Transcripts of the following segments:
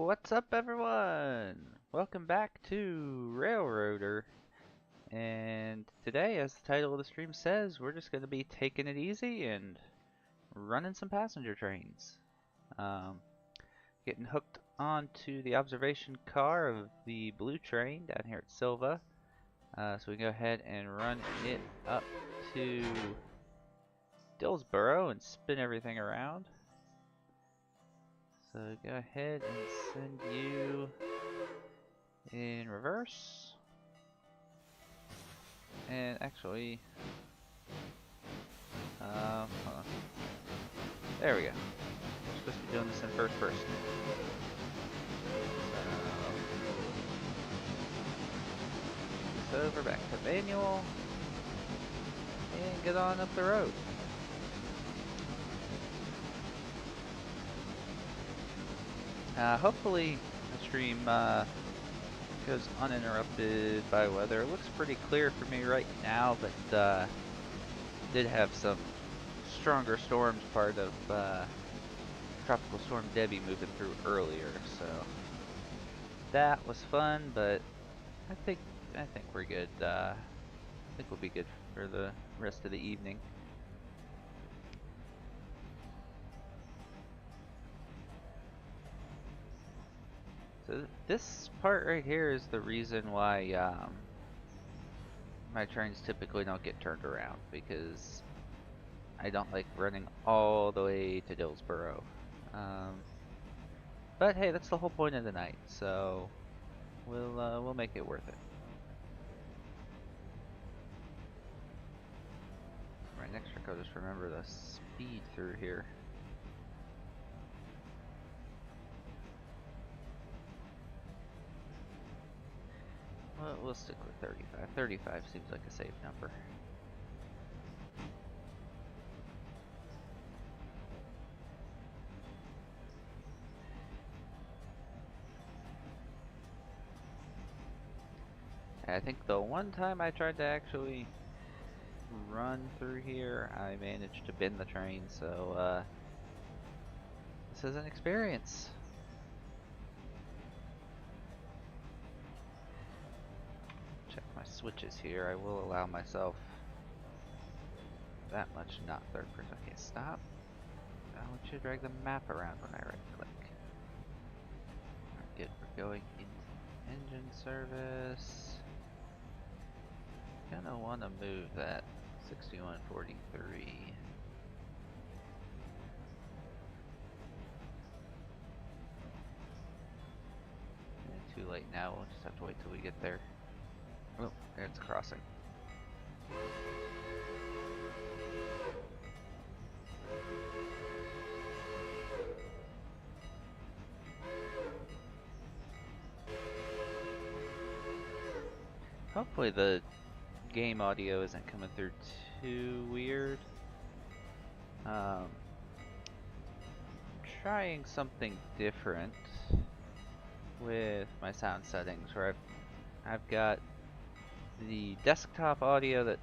What's up, everyone? Welcome back to Railroader. And today, as the title of the stream says, we're just going to be taking it easy and running some passenger trains. Getting hooked onto the observation car of the blue train down here at Silva. So we can go ahead and run it up to Dillsboro and spin everything around. So go ahead and send you in reverse. And actually, hold on. There we go. We're supposed to be doing this in first person. So, this over back to manual, and get on up the road. Hopefully the stream goes uninterrupted by weather. It looks pretty clear for me right now, but did have some stronger storms, part of Tropical Storm Debbie moving through earlier, so that was fun, but I think we're good. I think we'll be good for the rest of the evening. So this part right here is the reason why my trains typically don't get turned around, because I don't like running all the way to Dillsboro. But hey, that's the whole point of the night, so we'll make it worth it. Right, next trick, I'll just remember the speed through here. Well, we'll stick with 35. 35 seems like a safe number. I think the one time I tried to actually run through here, I managed to bend the train, so this is an experience. Check my switches here. I will allow myself that much not third person. Okay, stop. I want you to drag the map around when I right click. Alright, good. We're going into engine service. Gonna want to move that 6143. Too late now, we'll just have to wait till we get there. Oh, there's a crossing. Hopefully the game audio isn't coming through too weird. I'm trying something different with my sound settings, where I've got the desktop audio that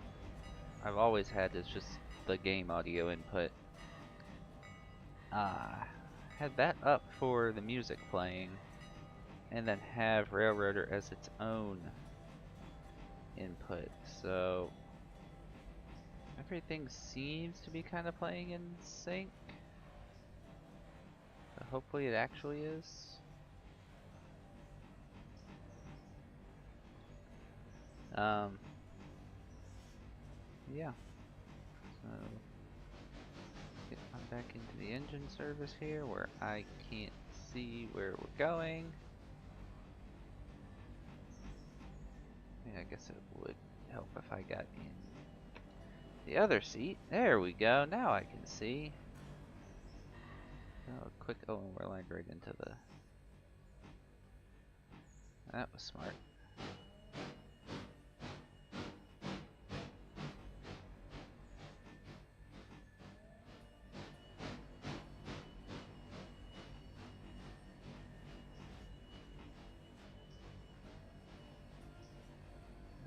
I've always had is just the game audio input. Had that up for the music playing, and then have Railroader as its own input, so everything seems to be kind of playing in sync. But hopefully it actually is. Yeah. So get on back into the engine service here, where I can't see where we're going. I guess it would help if I got in the other seat. There we go. Now I can see. Oh, quick. Oh, and we're lined right into the. That was smart.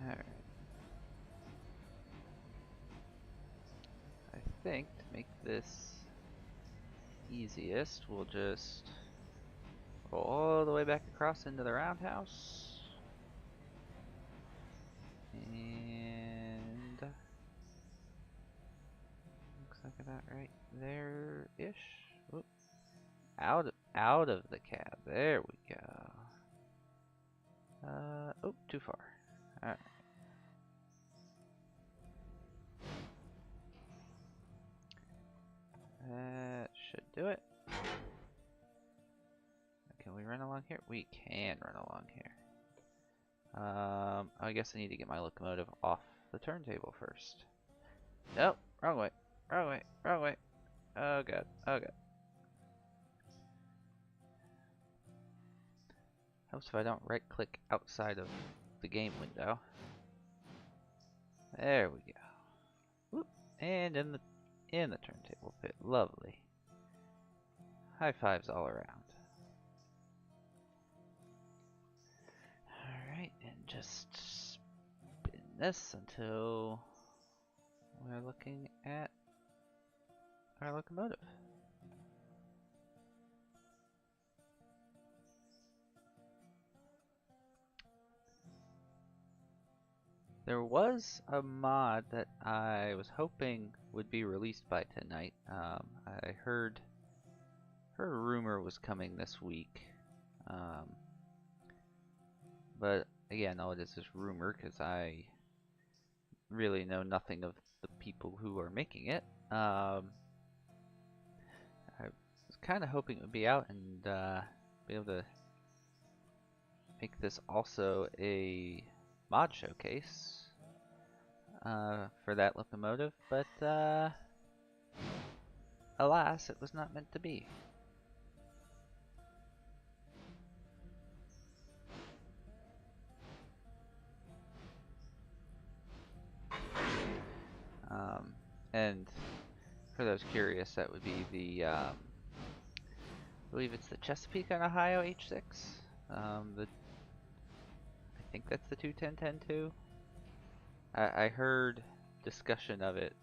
Alright. I think to make this easiest, we'll just Go all the way back across into the roundhouse. And looks like about right there-ish. Out of the cab. There we go. Oh, too far. Alright. That should do it. Can we run along here? We can run along here. I guess I need to get my locomotive off the turntable first. Nope, wrong way. Wrong way. Wrong way. Oh god. Oh god. Helps if I don't right click outside of the game window. There we go. Whoop. And in the turntable pit. Lovely. High fives all around. Alright, and just spin this until we're looking at our locomotive. There was a mod that I was hoping would be released by tonight. I heard a rumor was coming this week. But again, all it is rumor because I really know nothing of the people who are making it. I was kind of hoping it would be out and be able to make this also a mod showcase for that locomotive, but alas, it was not meant to be. And for those curious, that would be the, I believe it's the Chesapeake on Ohio H6. I think that's the 210-10-2. I heard discussion of it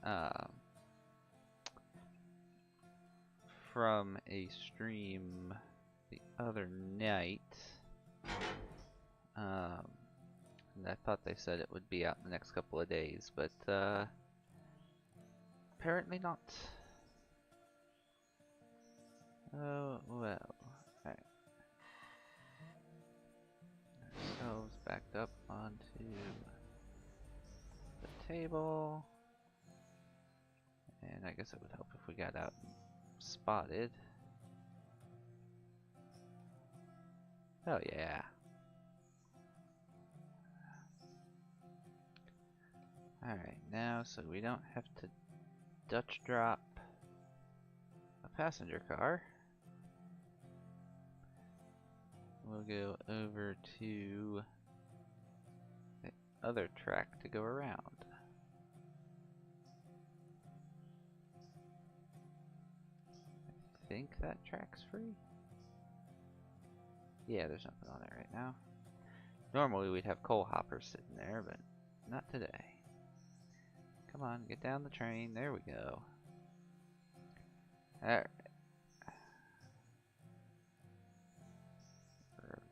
from a stream the other night. And I thought they said it would be out in the next couple of days, but apparently not. Oh, well. Alright. Ourselves backed up onto the table. And I guess it would help if we got out and spotted. Oh yeah. Alright, now so we don't have to Dutch drop a passenger car. We'll go over to the other track to go around. I think that track's free. Yeah, there's nothing on it right now. Normally we'd have coal hoppers sitting there, but not today. Come on, get down the train. There we go. Alright.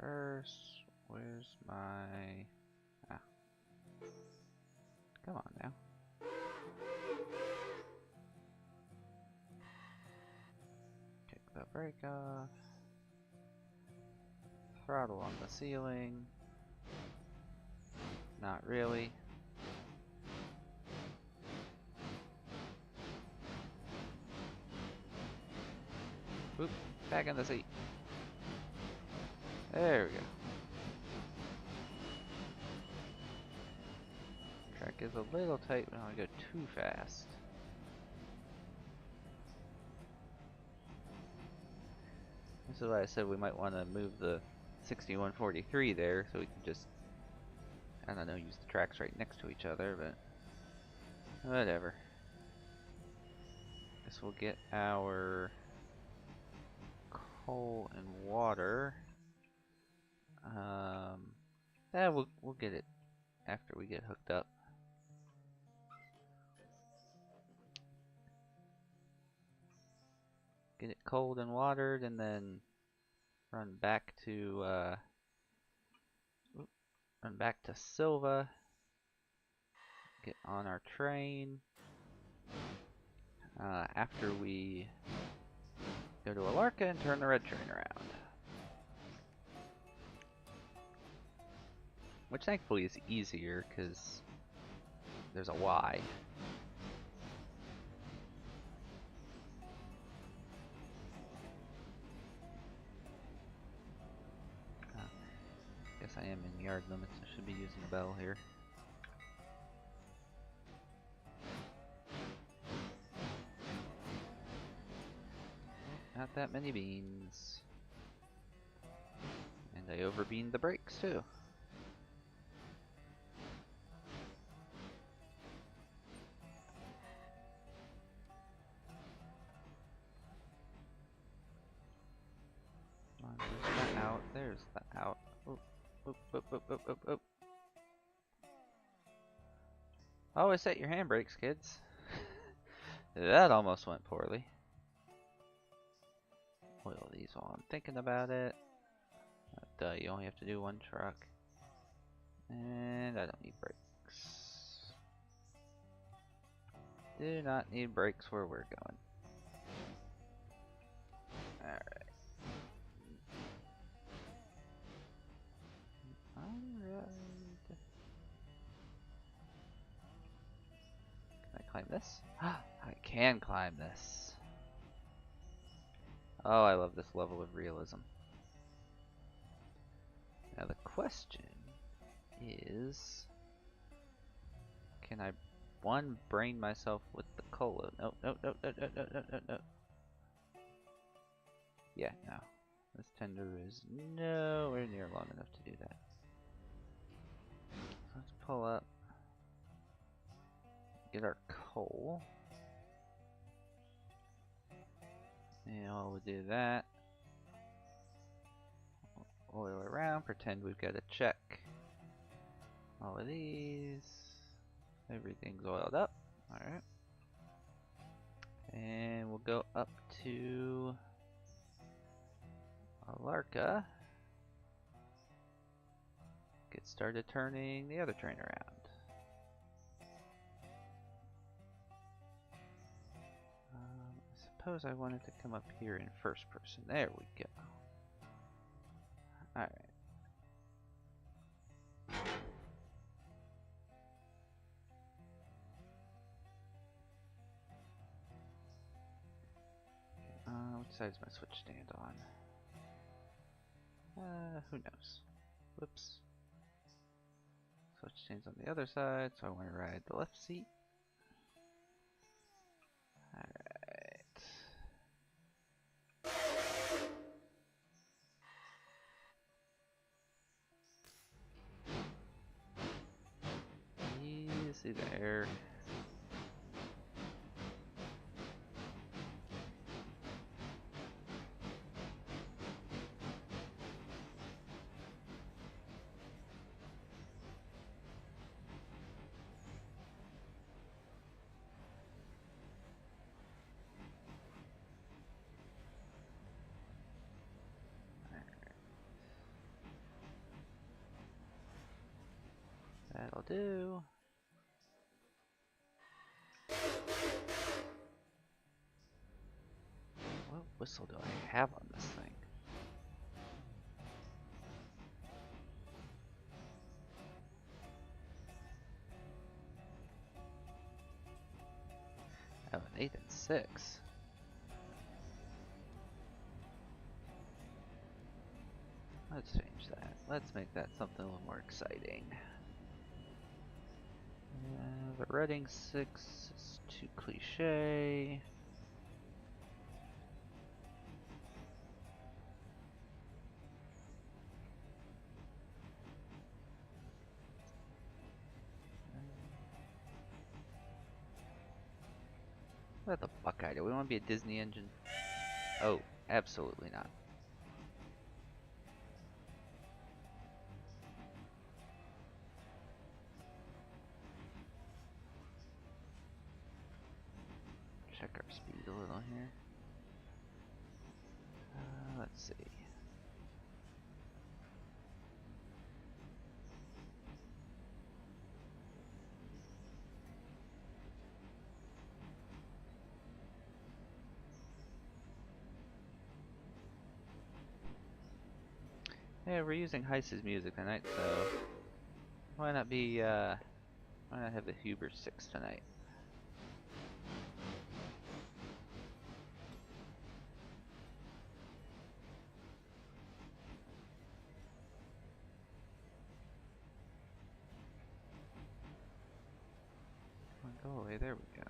Reverse. Where's my... Ah. Come on now. Kick the brake off. Throttle on the ceiling. Not really. Oop, back in the seat. There we go. Track is a little tight when I go too fast. This is why I said we might want to move the 6143 there so we can just, I don't know, use the tracks right next to each other, but whatever. Guess we'll get our coal and water. Yeah, we'll get it after we get hooked up. Get it cold and watered, and then run back to Silva, get on our train. After we go to Alarka and turn the red train around. Which thankfully is easier because there's a Y. Guess I am in yard limits. I should be using a bell here. Not that many beans. And I overbeaned the brakes too. There's the out. There's the out. Oop, oop, oop, oop, oop, oop, oop. Always set your handbrakes, kids. That almost went poorly. Oil these while I'm thinking about it. Duh, you only have to do one truck. And I don't need brakes. Do not need brakes where we're going. Alright. Alright. Can I climb this? I can climb this. Oh, I love this level of realism. Now the question is, can I brain myself with the cola? No, no, no, no, no, no, no, no, no. Yeah, no. This tender is nowhere near long enough to do that. So let's pull up, get our coal. And while we do that, oil around, pretend we've got a check. All of these, everything's oiled up. Alright. And we'll go up to Alarka. Get started turning the other train around. I suppose I wanted to come up here in first person. There we go. Alright. Which side is my switch stand on? Who knows? Whoops. Switch stands on the other side, so I want to ride the left seat. Alright. Easy there. That'll do. What whistle do I have on this thing? Oh, an 8 and 6. Let's change that. Let's make that something a little more exciting. The Reading 6 is too cliche. What the Buckeye? Do we want to be a Disney engine? Oh, absolutely not. Check our speed a little here. Let's see. Yeah, we're using Heiss's music tonight, so why not why not have the Huber 6 tonight? Come on, go away, there we go.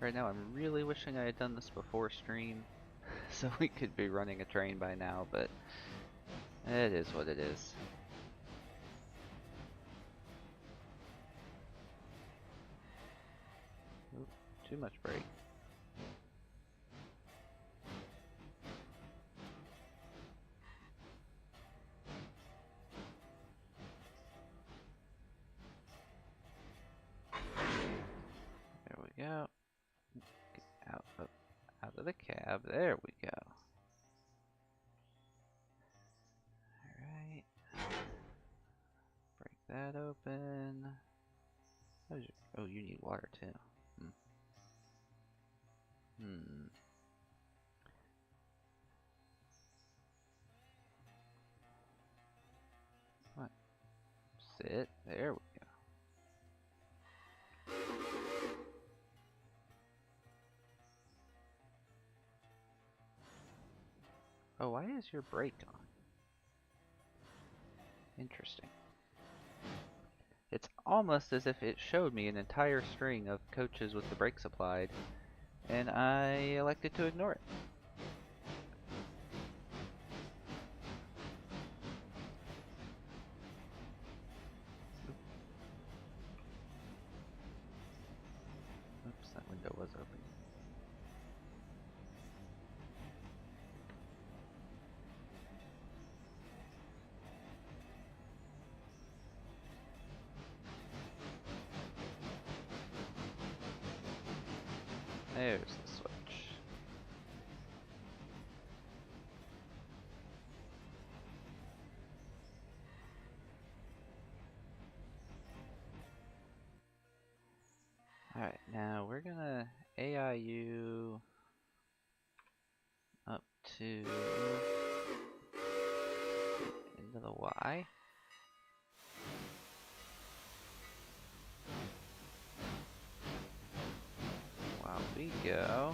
Right now I'm really wishing I had done this before stream, so we could be running a train by now, but it is what it is. Oop, too much brake. There we go. Get out of the cab. There we go. Alright. Break that open. Oh, you need water too. Hmm. What? Sit. There we go. Oh, why is your brake on? Interesting. It's almost as if it showed me an entire string of coaches with the brakes applied, and I elected to ignore it. Oops, that window was open. There's the switch. Alright, now we're gonna AIU up to into the Y. While we go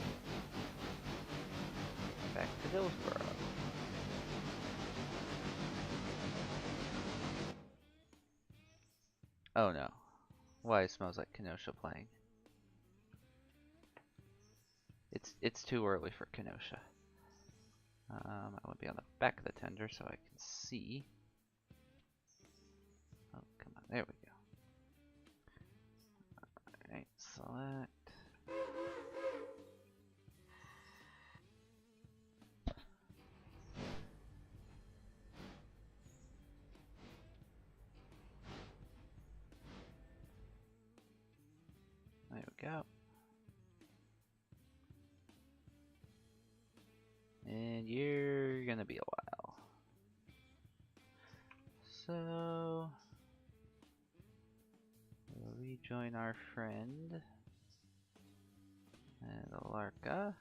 back to Hillsboro. Oh no. Why it smells like Kenosha playing. It's too early for Kenosha. I want to be on the back of the tender so I can see. Oh, come on, there we go. Alright, select. There we go. And you're gonna be a while. So we'll rejoin our friend and Alarka.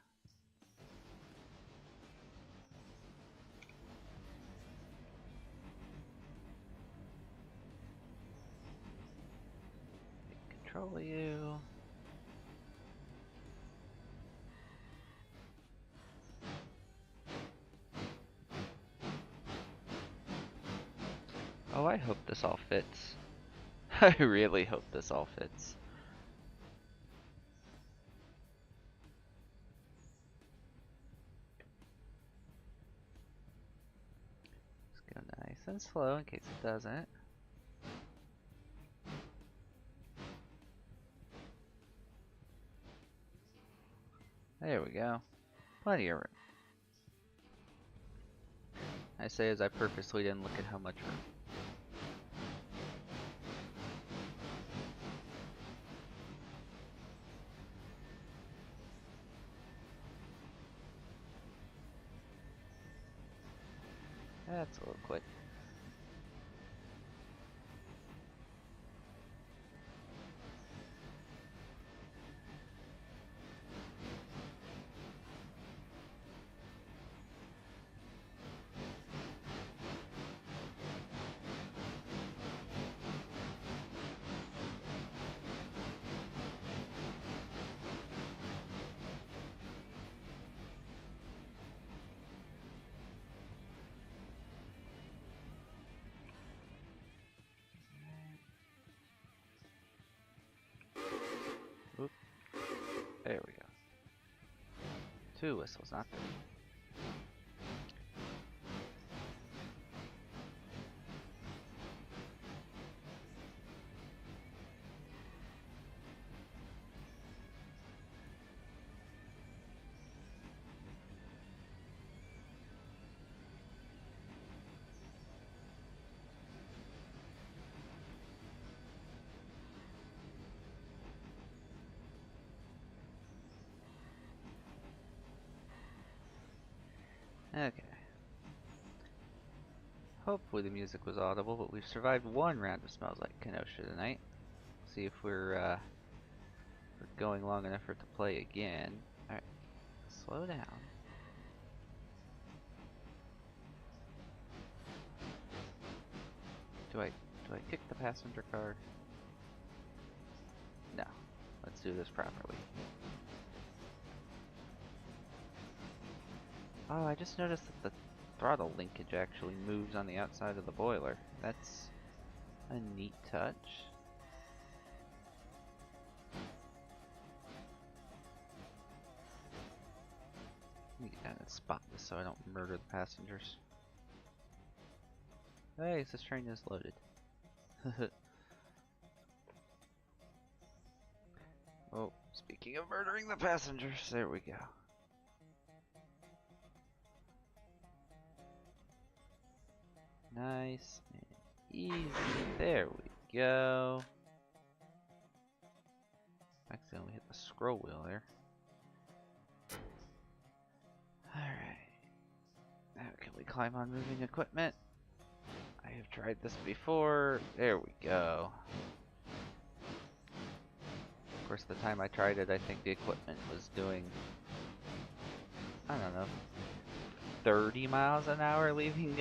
Control you. Oh, I hope this all fits. I really hope this all fits. Let's go nice and slow in case it doesn't. There we go. Plenty of room. I say as I purposely didn't look at how much room. That's a little quick. Oop. There we go. 2 whistles, not 3. Okay. Hopefully the music was audible, but we've survived 1 round of Smells Like Kenosha tonight. See if we're going long enough for it to play again. Alright, slow down. Do I kick the passenger car? No. Let's do this properly. Oh, I just noticed that the throttle linkage actually moves on the outside of the boiler. That's a neat touch. Let me get down and spot this so I don't murder the passengers. Hey, this train is loaded. Oh, speaking of murdering the passengers, there we go. Nice and easy. There we go. Accidentally hit the scroll wheel there. Alright. Now can we climb on moving equipment? I have tried this before. There we go. Of course, the time I tried it, I think the equipment was doing, I don't know, 30 miles an hour leaving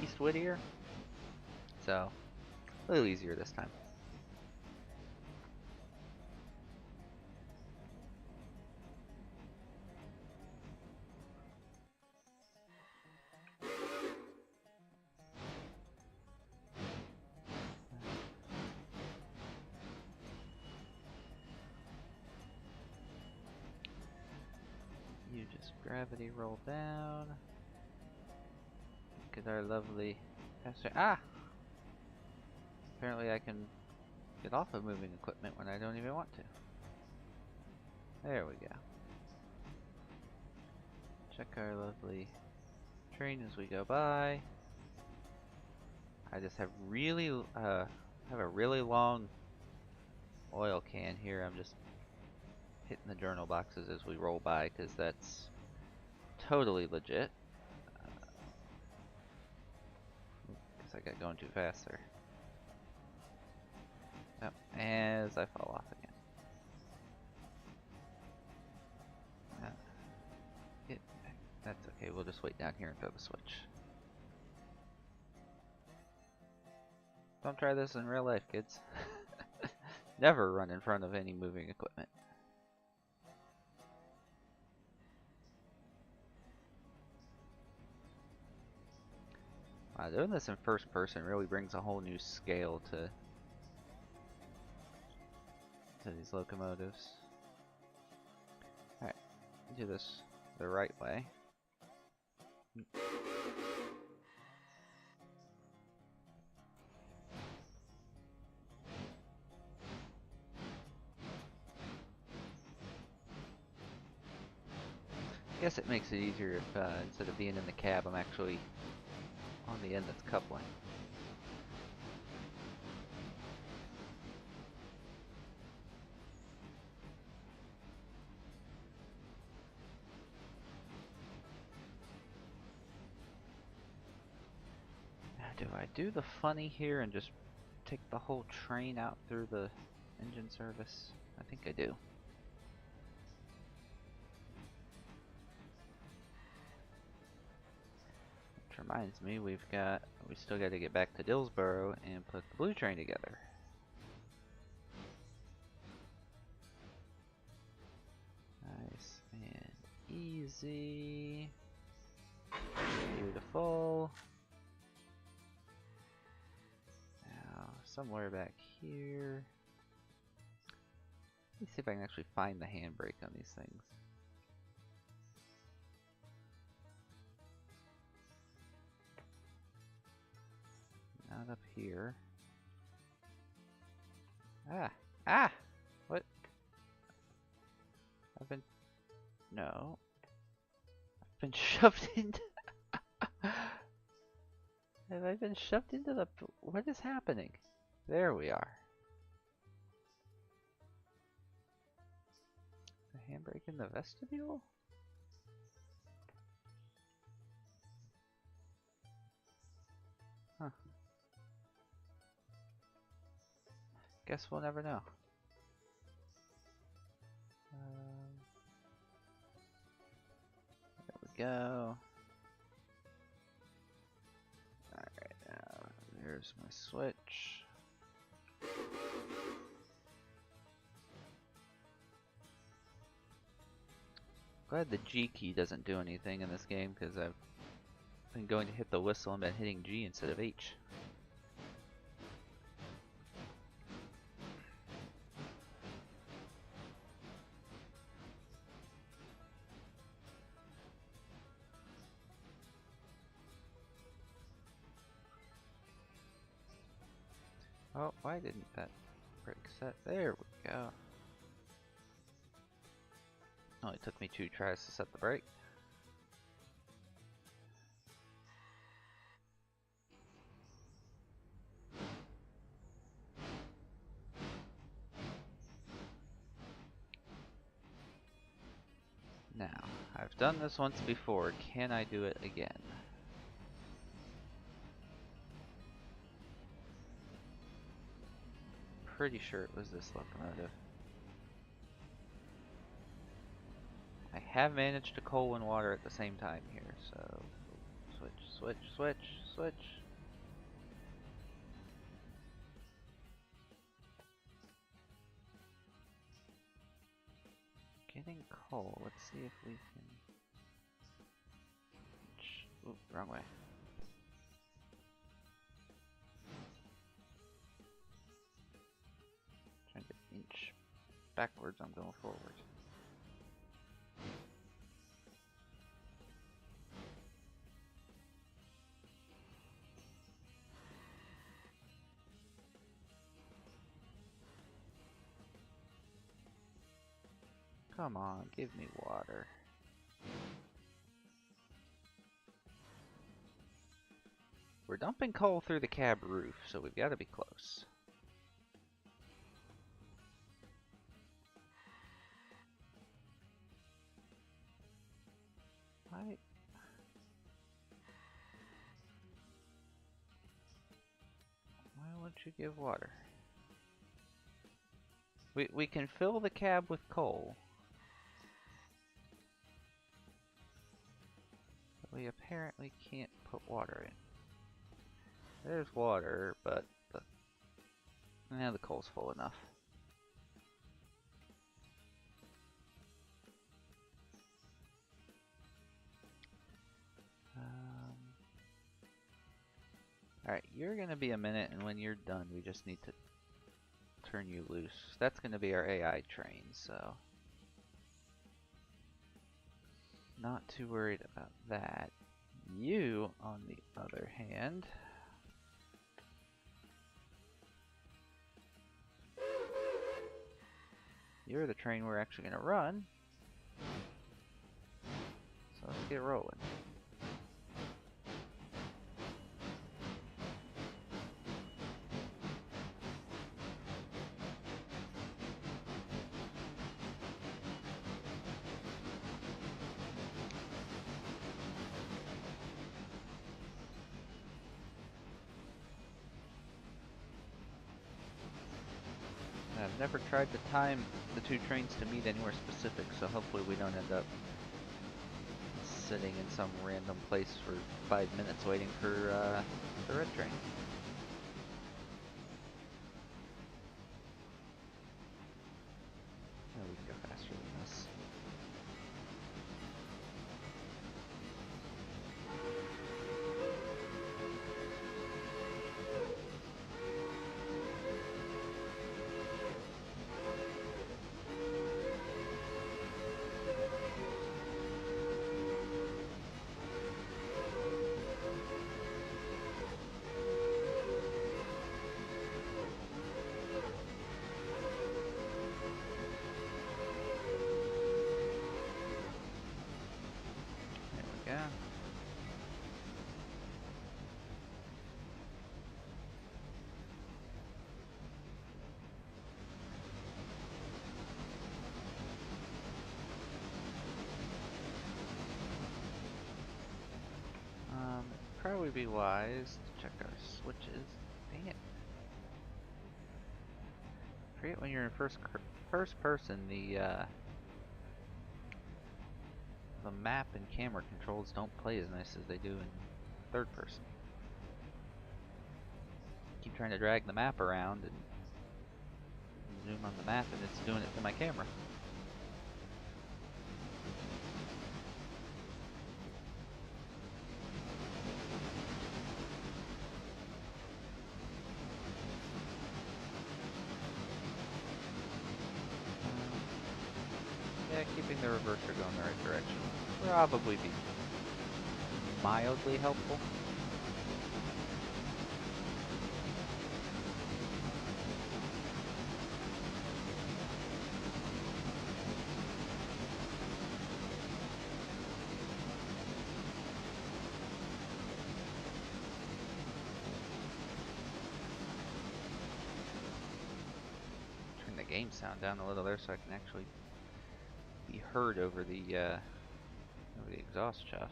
East Whittier. So, a little easier this time. You just gravity roll down. Look at our lovely passenger. Ah! Apparently I can get off of moving equipment when I don't even want to. There we go. Check our lovely train as we go by. I just have have a really long oil can here. I'm just hitting the journal boxes as we roll by because that's totally legit. Guess I got going too fast there. Yep, as I fall off again. That's okay, we'll just wait down here and throw the switch. Don't try this in real life, kids. Never run in front of any moving equipment. Wow, doing this in first person really brings a whole new scale to these locomotives. Alright, do this the right way. I guess it makes it easier if instead of being in the cab, I'm actually on the end that's coupling. Now, do I do the funny here and just take the whole train out through the engine service? I think I do. Which reminds me, we still got to get back to Dillsboro and put the blue train together. Nice and easy. Beautiful. Now, somewhere back here. Let me see if I can actually find the handbrake on these things. Not up here. Ah! Ah! What? No. I've been shoved into... Have I been shoved into the... What is happening? There we are. The handbrake in the vestibule? Huh. Guess we'll never know. There we go. Alright, now there's my switch. Glad the G key doesn't do anything in this game because I've been going to hit the whistle and been hitting G instead of H. Oh, why didn't that brake set? There we go. Only took me 2 tries to set the brake. Now, I've done this once before. Can I do it again? Pretty sure it was this locomotive. I have managed to coal and water at the same time here, so switch, switch, switch, switch. Getting coal. Let's see if we can. Ooh, wrong way. Trying to inch backwards. I'm going forward. Come on, give me water. We're dumping coal through the cab roof, so we've got to be close. Why won't you give water? We can fill the cab with coal. But we apparently can't put water in. There's water, but the coal's full enough. Alright, you're gonna be a minute, and when you're done, we just need to turn you loose. That's gonna be our AI train, so not too worried about that. You, on the other hand, you're the train we're actually gonna run. So let's get rolling. never tried to time the two trains to meet anywhere specific, so hopefully we don't end up sitting in some random place for 5 minutes waiting for the red train. Oh, we can go faster than this. There we go. Probably be wise to check our switches. Dang it. Forget when you're in first person, the map and camera controls don't play as nice as they do in third person. Keep trying to drag the map around and zoom on the map, and it's doing it to my camera. Yeah, keeping the reverser going the right direction will probably be mildly helpful. Turn the game sound down a little there so I can actually be heard over the exhaust chuffs.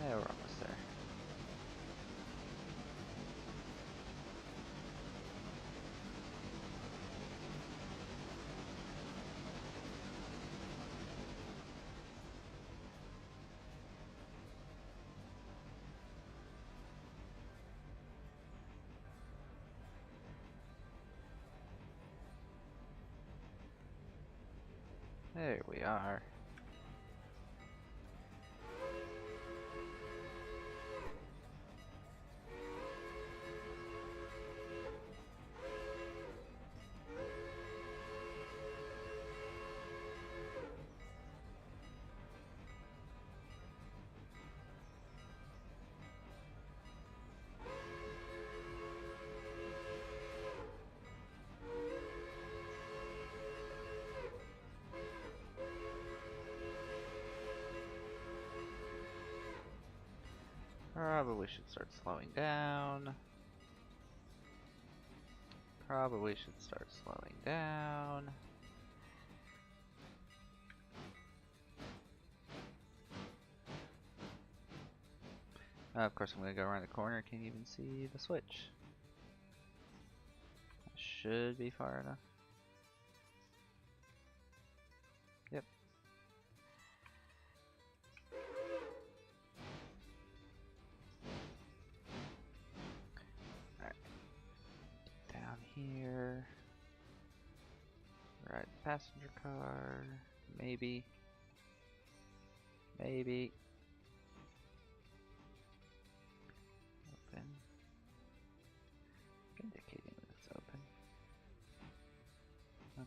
Yeah, we're almost there. There we are. Probably should start slowing down. Probably should start slowing down. Of course, I'm gonna go around the corner. Can't even see the switch. Should be far enough. Yep. Alright. Down here. Right, passenger car. Maybe. Maybe. Open. Indicating that it's open.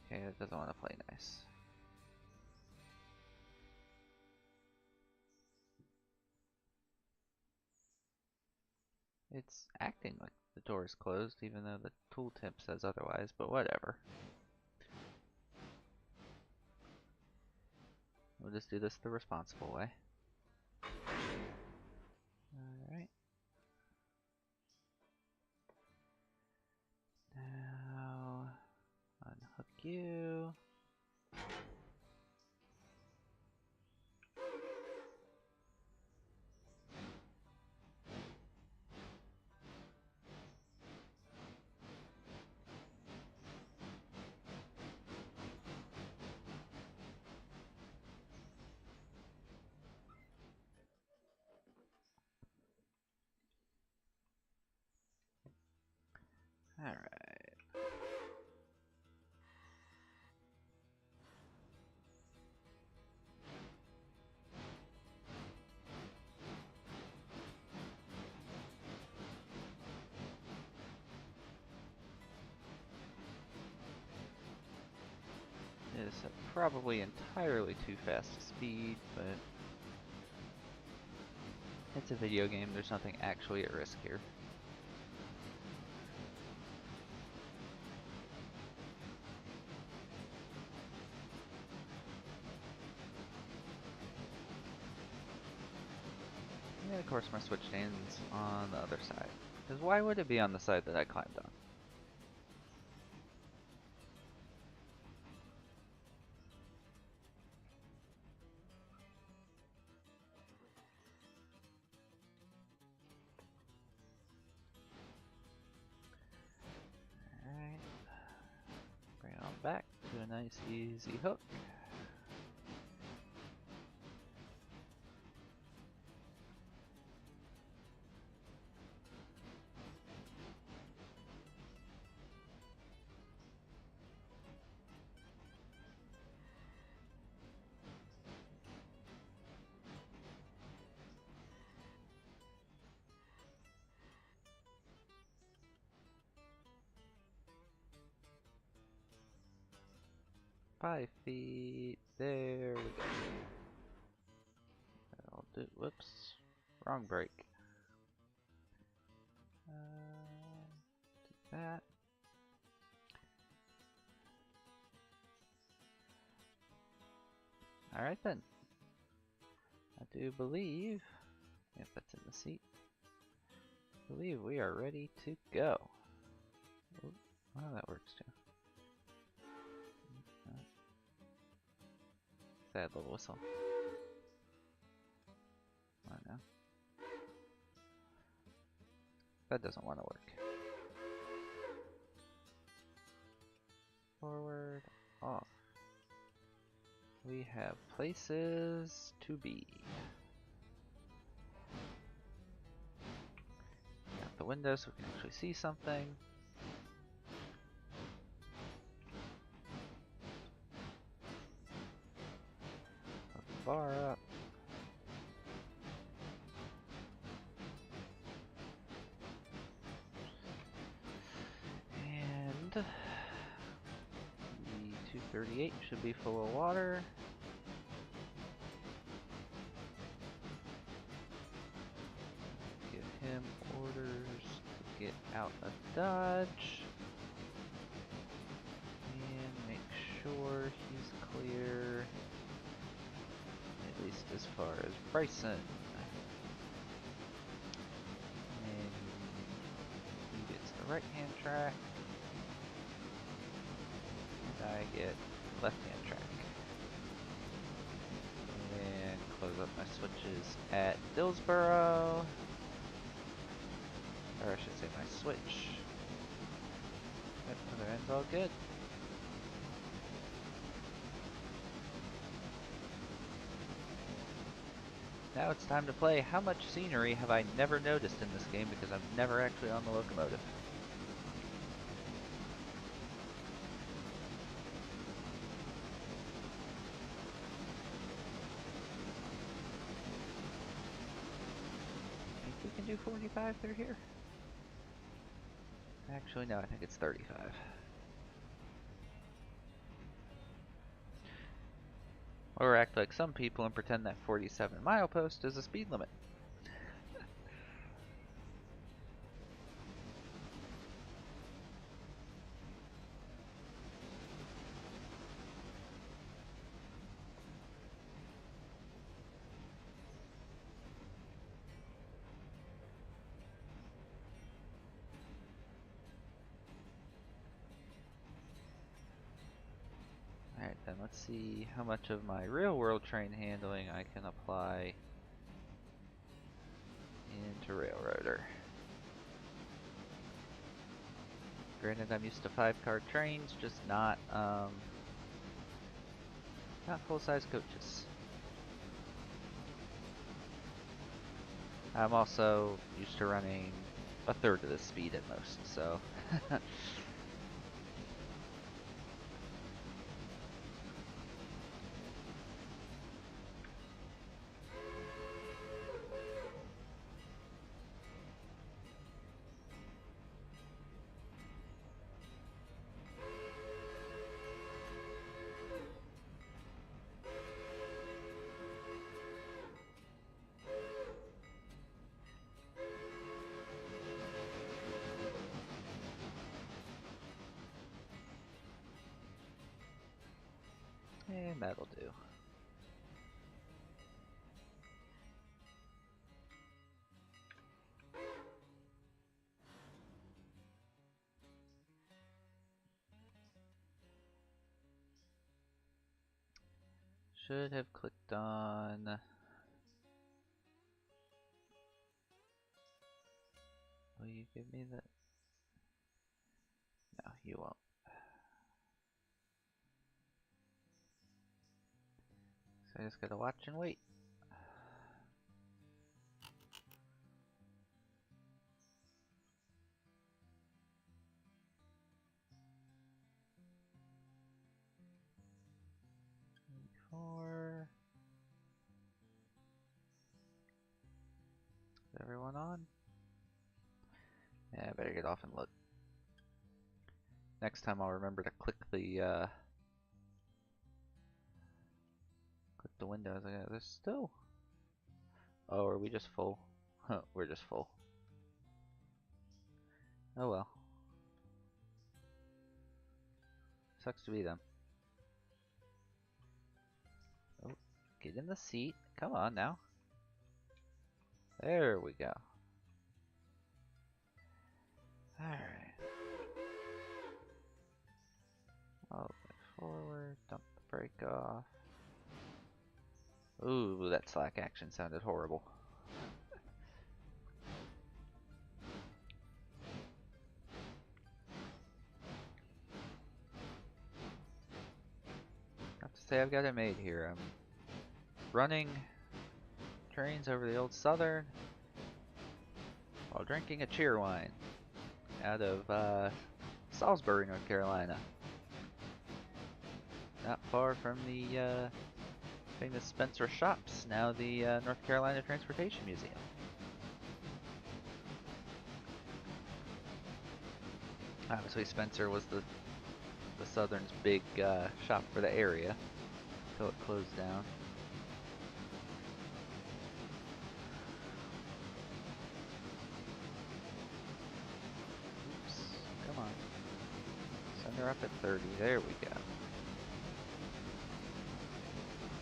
Okay, it doesn't want to play nice. It's acting like the door is closed, even though the tooltip says otherwise, but whatever. We'll just do this the responsible way. Alright. you. Alright. It is probably entirely too fast a speed, but it's a video game, there's nothing actually at risk here. And of course my switch stands on the other side. Because why would it be on the side that I climbed on? Alright. Bring it on back to a nice easy hook. Five feet. There we go. That'll do. Whoops. Wrong brake. Do that. Alright then. I do believe, if that's in the seat, I believe we are ready to go. Oh, that works too. Sad little whistle. I know. That doesn't want to work. Forward, off. We have places to be. Out the window so we can actually see something. Put the bar up. And the 238 should be full of water. Give him orders to get out of Dodge. And make sure he's clear, at least as far as Bryson. And he gets the right hand track. And I get left hand track. And close up my switches at Dillsboro. Or I should say my switch. Yep, other end's all good. Now it's time to play How Much Scenery Have I Never Noticed in this game, because I'm never actually on the locomotive. I think we can do 45 through here. Actually, no, I think it's 35. Or act like some people and pretend that 47-mile post is a speed limit. And let's see how much of my real world train handling I can apply into Railroader. Granted, I'm used to 5-car trains, just not full-size coaches. I'm also used to running a third of the speed at most, so. And that'll do. Should have clicked on. Will you give me that? No, you won't. So I just gotta watch and wait. Four. Is everyone on? Yeah, I better get off and look. Next time I'll remember to click the windows. There's still. Oh, are we just full? Huh, we're just full. Oh well. Sucks to be them. Oh, get in the seat. Come on now. There we go. Alright. All the way forward. Dump the brake off. Ooh, that slack action sounded horrible. I have to say I've got it made here. I'm running trains over the old Southern while drinking a cheer wine out of Salisbury, North Carolina. Not far from the famous Spencer Shops, now the North Carolina Transportation Museum. Obviously Spencer was the Southern's big shop for the area until it closed down. Oops, come on. Send her up at 30, there we go.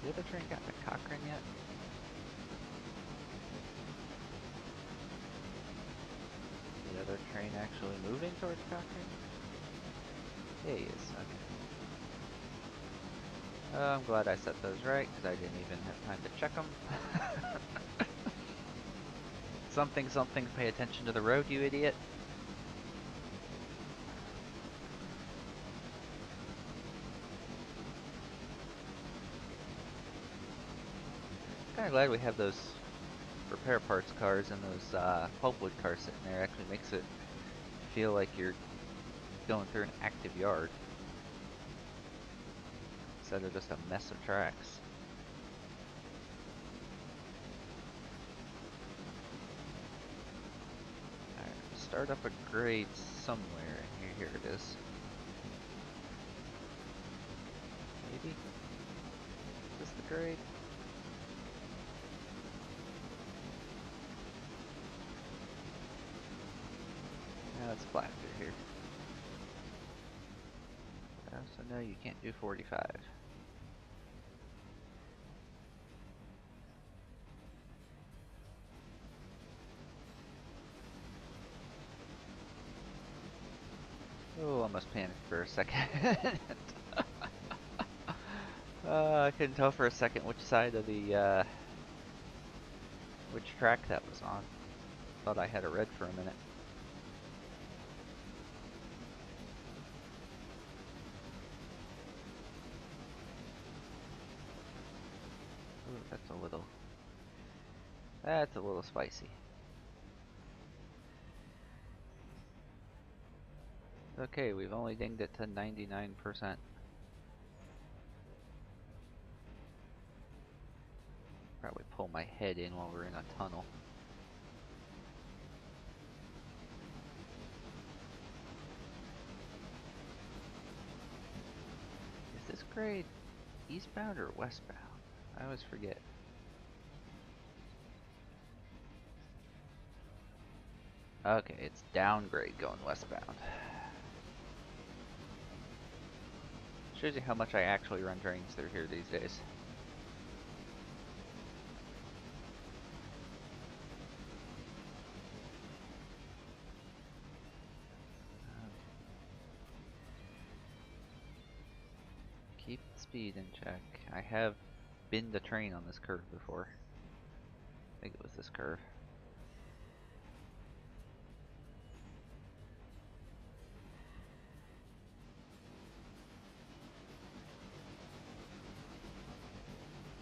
The other train got to Cochrane yet? The other train actually moving towards Cochrane? Yeah, he is, okay. I'm glad I set those right, because I didn't even have time to check them. Something, something, pay attention to the road, you idiot. Kinda glad we have those repair parts cars and those pulpwood cars sitting there. Actually makes it feel like you're going through an active yard instead of just a mess of tracks. Alright, start up a grade somewhere. Here it is. Maybe? Is this the grade? No, it's flat through here. So no, you can't do 45. Oh, almost panicked for a second. I couldn't tell for a second which side of the, which track that was on. Thought I had it red for a minute. Ooh, that's a little spicy. Okay, we've only dinged it to 99%. Probably pull my head in while we're in a tunnel. Is this grade eastbound or westbound? I always forget. Okay, it's downgrade going westbound. Shows you how much I actually run trains through here these days. Keep the speed in check. I have been the train on this curve before. I think it was this curve.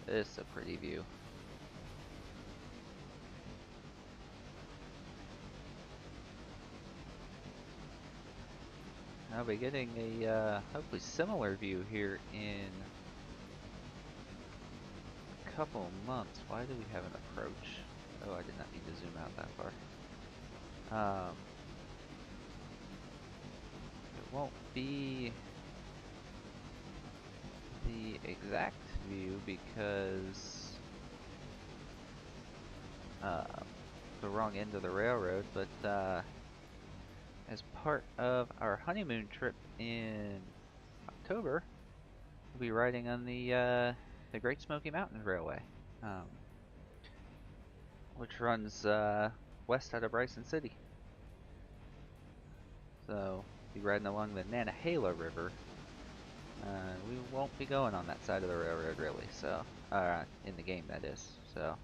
This is a pretty view. I'll be getting a hopefully similar view here in a couple months. Why do we have an approach? Oh, I did not need to zoom out that far. It won't be the exact view because the wrong end of the railroad, but as part of our honeymoon trip in October, we'll be riding on the Great Smoky Mountains Railway, which runs west out of Bryson City. So we'll be riding along the Nantahala River. We won't be going on that side of the railroad really, so in the game that is. So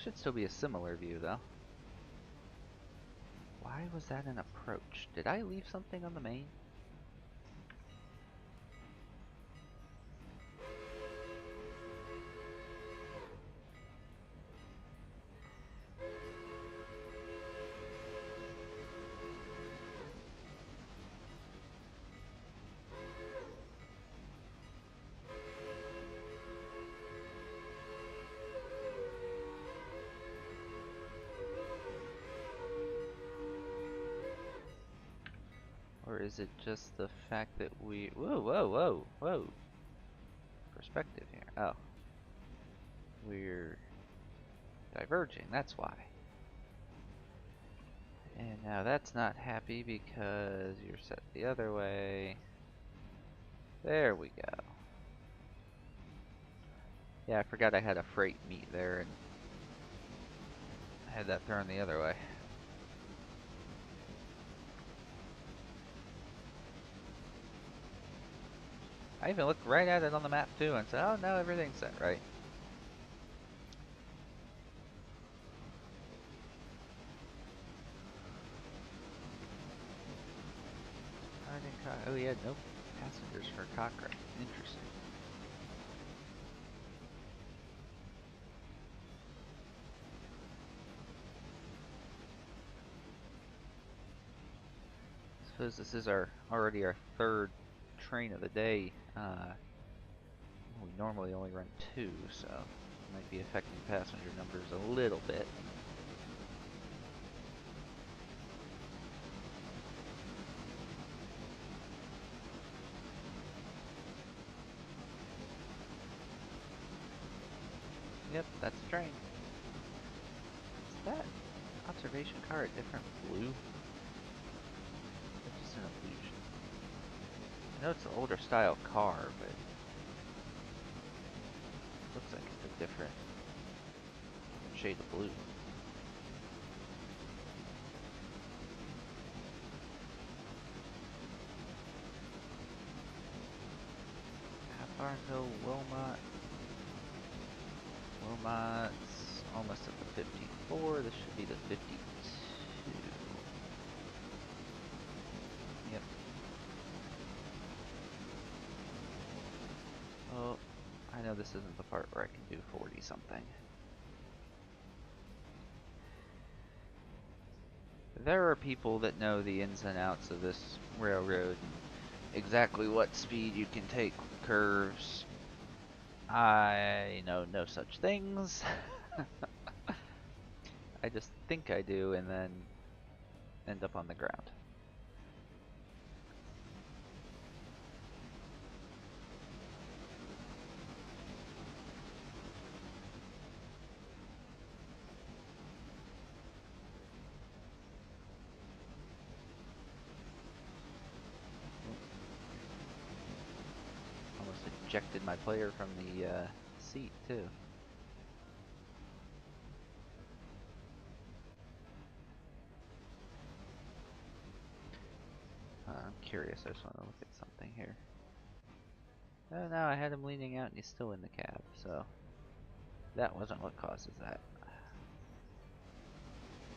should still be a similar view though. Why was that an approach? Did I leave something on the main? Or is it just the fact that we... Whoa, whoa, whoa, whoa. Perspective here. Oh. We're diverging, that's why. And now that's not happy because you're set the other way. There we go. Yeah, I forgot I had a freight meet there and I had that thrown the other way. I even looked right at it on the map too and said, oh no, everything's set right. Oh, he had no passengers for Cochrane. Interesting. I suppose this is already our third train of the day. We normally only run two, so it might be affecting passenger numbers a little bit. Yep, that's a train. Is that observation car a different blue? It's just an illusion. I know it's an older style car, but it looks like it's a different shade of blue. How far Marco Wilmot. Wilmot's almost at the 54. This should be the 52. Yep. Oh, I know this isn't the part where I can do 40 something. There are people that know the ins and outs of this railroad and exactly what speed you can take curves. I know no such things. I just think I do and then end up on the ground. Almost ejected my player from the seat too. I'm curious, I just want to look at something here. Oh no, I had him leaning out and he's still in the cab, so that wasn't what causes that.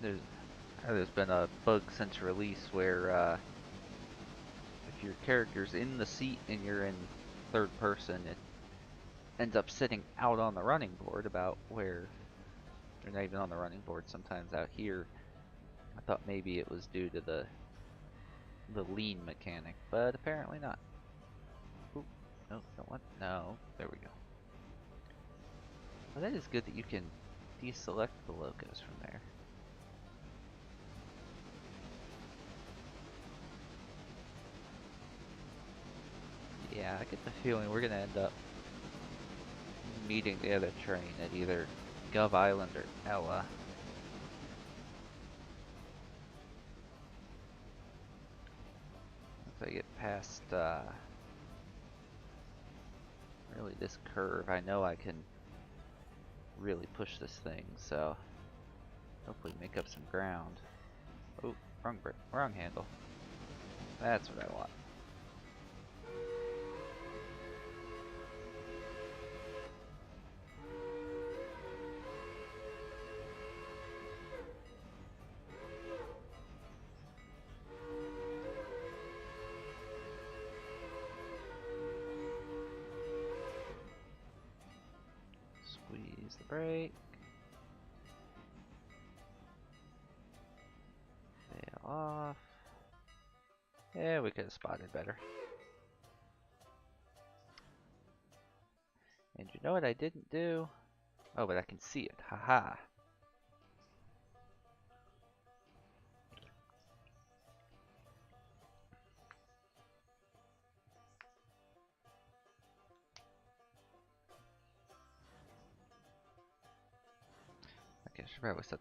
There's been a bug since release where if your character's in the seat and you're in third person, it ends up sitting out on the running board about where, or not even on the running board, sometimes out here. I thought maybe it was due to the lean mechanic, but apparently not. Oop, no, don't want, no, there we go. Well, that is good that you can deselect the locos from there. Yeah, I get the feeling we're gonna end up meeting the other train at either Gov Island or Ella. Once I get past really this curve, I know I can really push this thing, so hopefully make up some ground. Oh, wrong handle. That's what I want. Squeeze the brake. Bail off. Yeah, we could have spotted better. And you know what I didn't do? Oh, but I can see it. Haha. Okay, I should probably set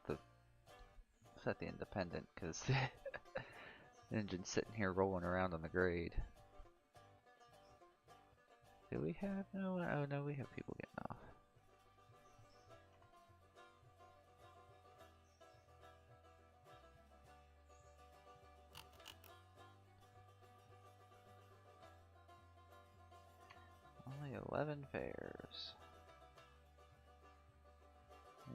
the independent because the engine's sitting here rolling around on the grade. Do we have no? Oh no, we have people getting off. Only 11 fares.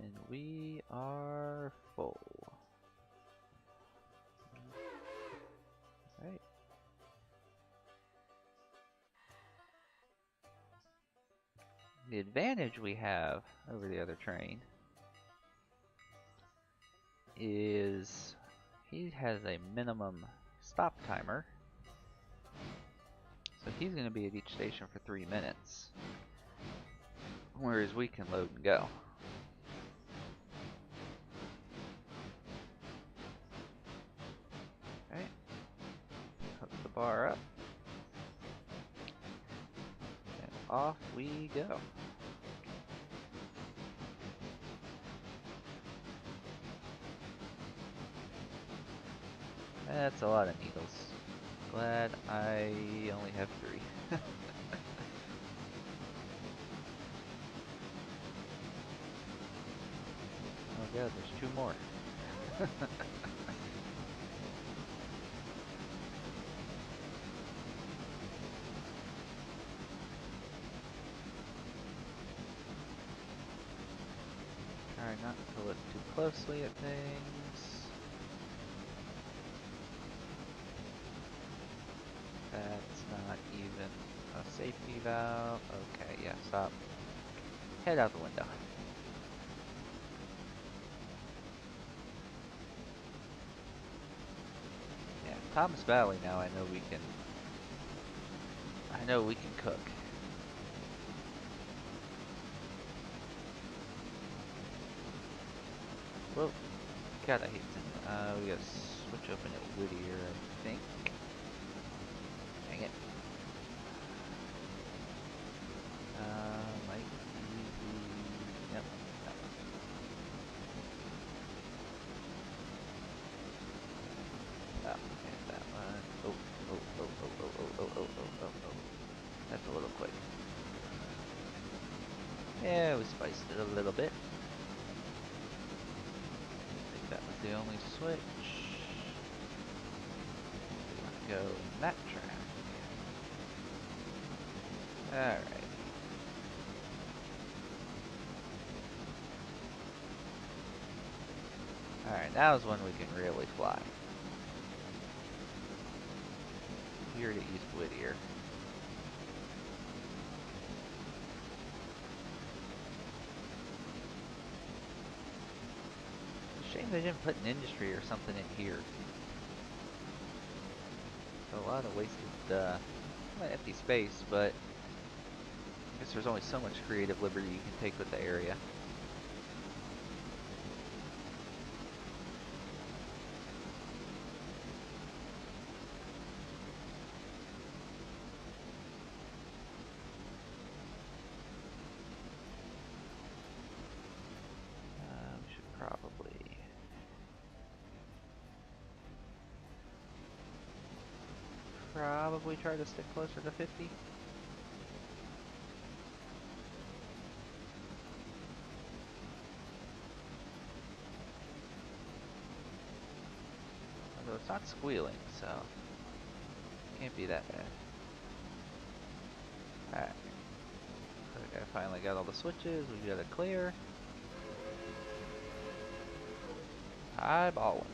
And we are full. Right. The advantage we have over the other train is he has a minimum stop timer. So he's going to be at each station for 3 minutes. Whereas we can load and go. Okay. Hook the bar up. And off we go. That's a lot of needles. Glad I only have 3. Oh god, there's 2 more. look too closely at things. That's not even a safety valve. Okay, yeah, stop. Head out the window. Yeah, Thomas Valley now I know we can cook. Whoa, God, I hate to, we gotta switch open at Whittier, I think. Dang it. Might be the, yep, that one. Oh, and that one. Oh, oh, oh, oh, oh, oh, oh, oh, oh, oh, oh. That's a little quick. Yeah, we spiced it a little bit. I think that was the only switch. We want to go in that track. Alright. Alright, now's when we can really fly. Here to East Whittier. Shame they didn't put an industry or something in here. A lot of wasted, not empty space, but I guess there's only so much creative liberty you can take with the area. We should probably try to stick closer to 50. Although it's not squealing, so can't be that bad. Alright. Okay, I finally got all the switches, we got it clear. Eyeballing.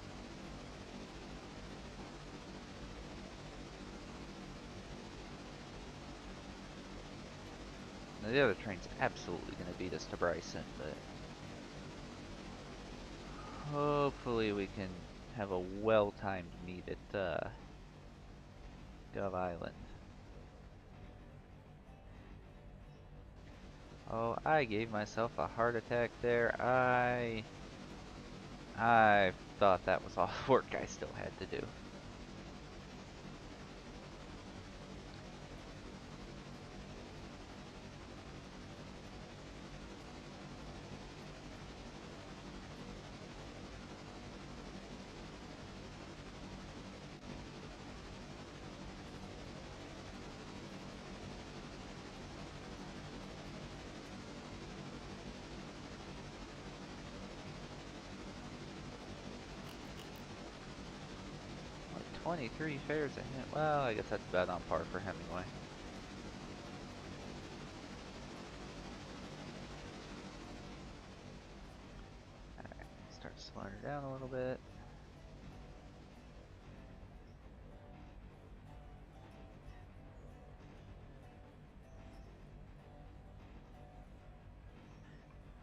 Now the other train's absolutely going to beat us to Bryson, but hopefully we can have a well-timed meet at Gov Island. Oh, I gave myself a heart attack there. I thought that was all the work I still had to do. Like 23 fares a hit. Well, I guess that's about on par for Hemingway. Alright, start slowing her down a little bit.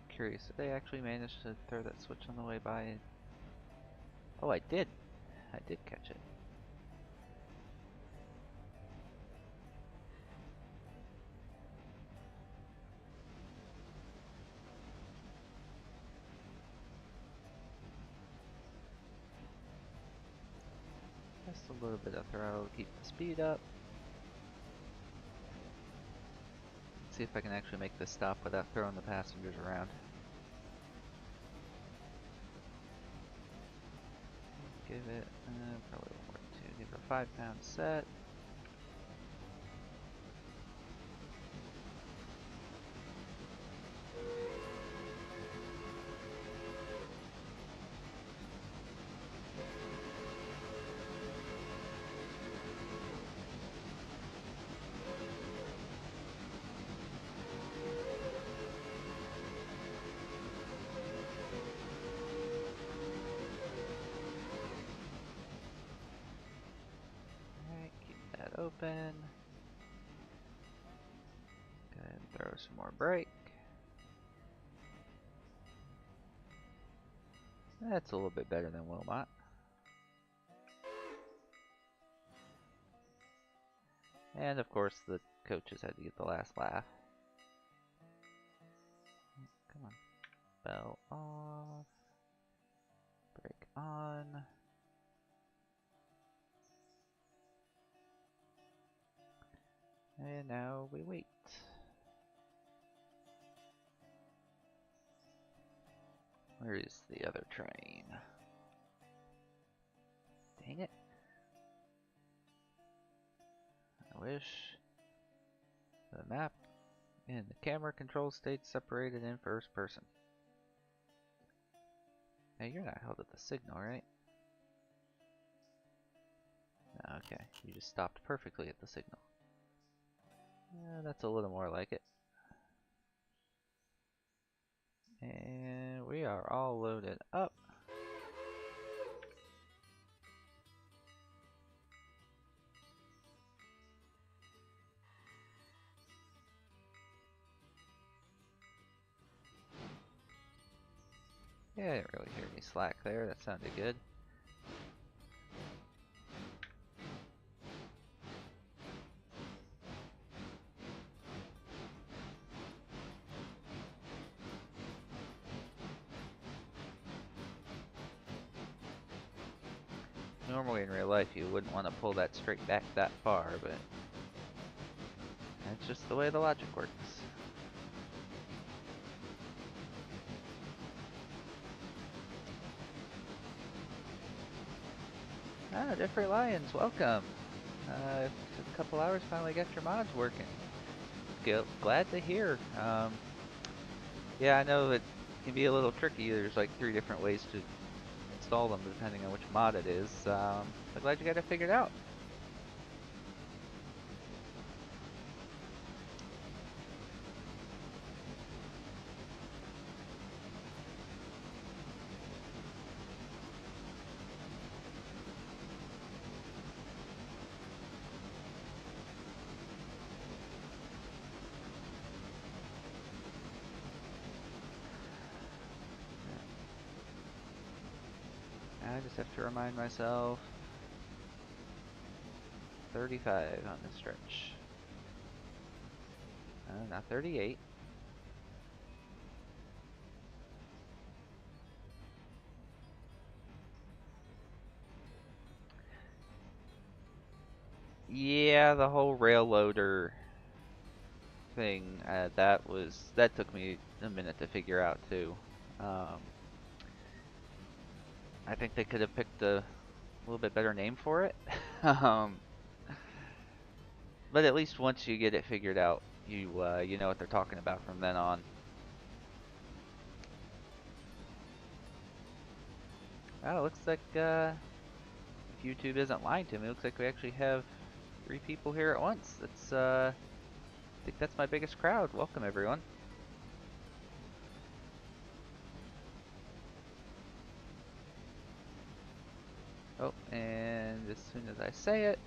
Curious if they actually managed to throw that switch on the way by. Oh, I did. I did catch it. Just a little bit of throttle, keep the speed up. See if I can actually make this stop without throwing the passengers around. Give it, probably 1 more 2. Give her 5-pound set. open. Go ahead and throw some more brake. That's a little bit better than Wilmot. And of course the coaches had to get the last laugh. Come on. Bell off. Brake on. And now we wait. Where is the other train? Dang it. I wish the map and the camera control stayed separated in first person. Hey, you're not held at the signal, right? Okay, you just stopped perfectly at the signal. That's a little more like it. And we are all loaded up. Yeah, I didn't really hear any slack there. That sounded good. Normally in real life you wouldn't want to pull that straight back that far, but that's just the way the logic works. Ah, Jeffrey Lyons, welcome. Took a couple hours, finally got your mods working. Glad to hear. Yeah, I know it can be a little tricky. There's like 3 different ways to install them depending on which mod it is. I'm glad you got it figured out. I just have to remind myself 35 on this stretch. Not 38. Yeah, the whole rail loader thing, that took me a minute to figure out too. I think they could have picked a little bit better name for it. But at least once you get it figured out, you know what they're talking about from then on. Oh, it looks like if YouTube isn't lying to me, it looks like we actually have 3 people here at once. That's I think that's my biggest crowd. Welcome everyone. Oh, and as soon as I say it,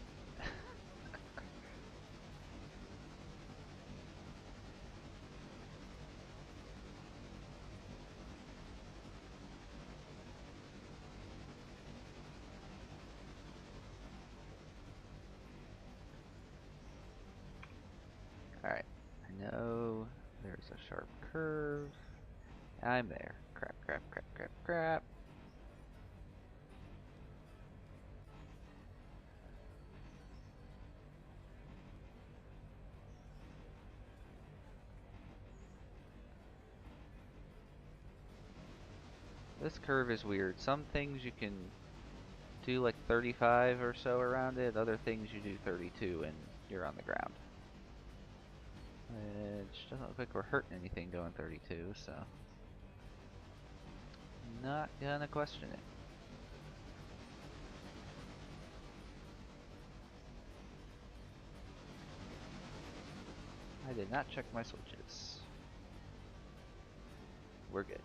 alright, I know there's a sharp curve. I'm there. Crap, crap, crap, crap, crap. This curve is weird. Some things you can do like 35 or so around it, other things you do 32 and you're on the ground. It doesn't look like we're hurting anything going 32, so not gonna question it. I did not check my switches. We're good.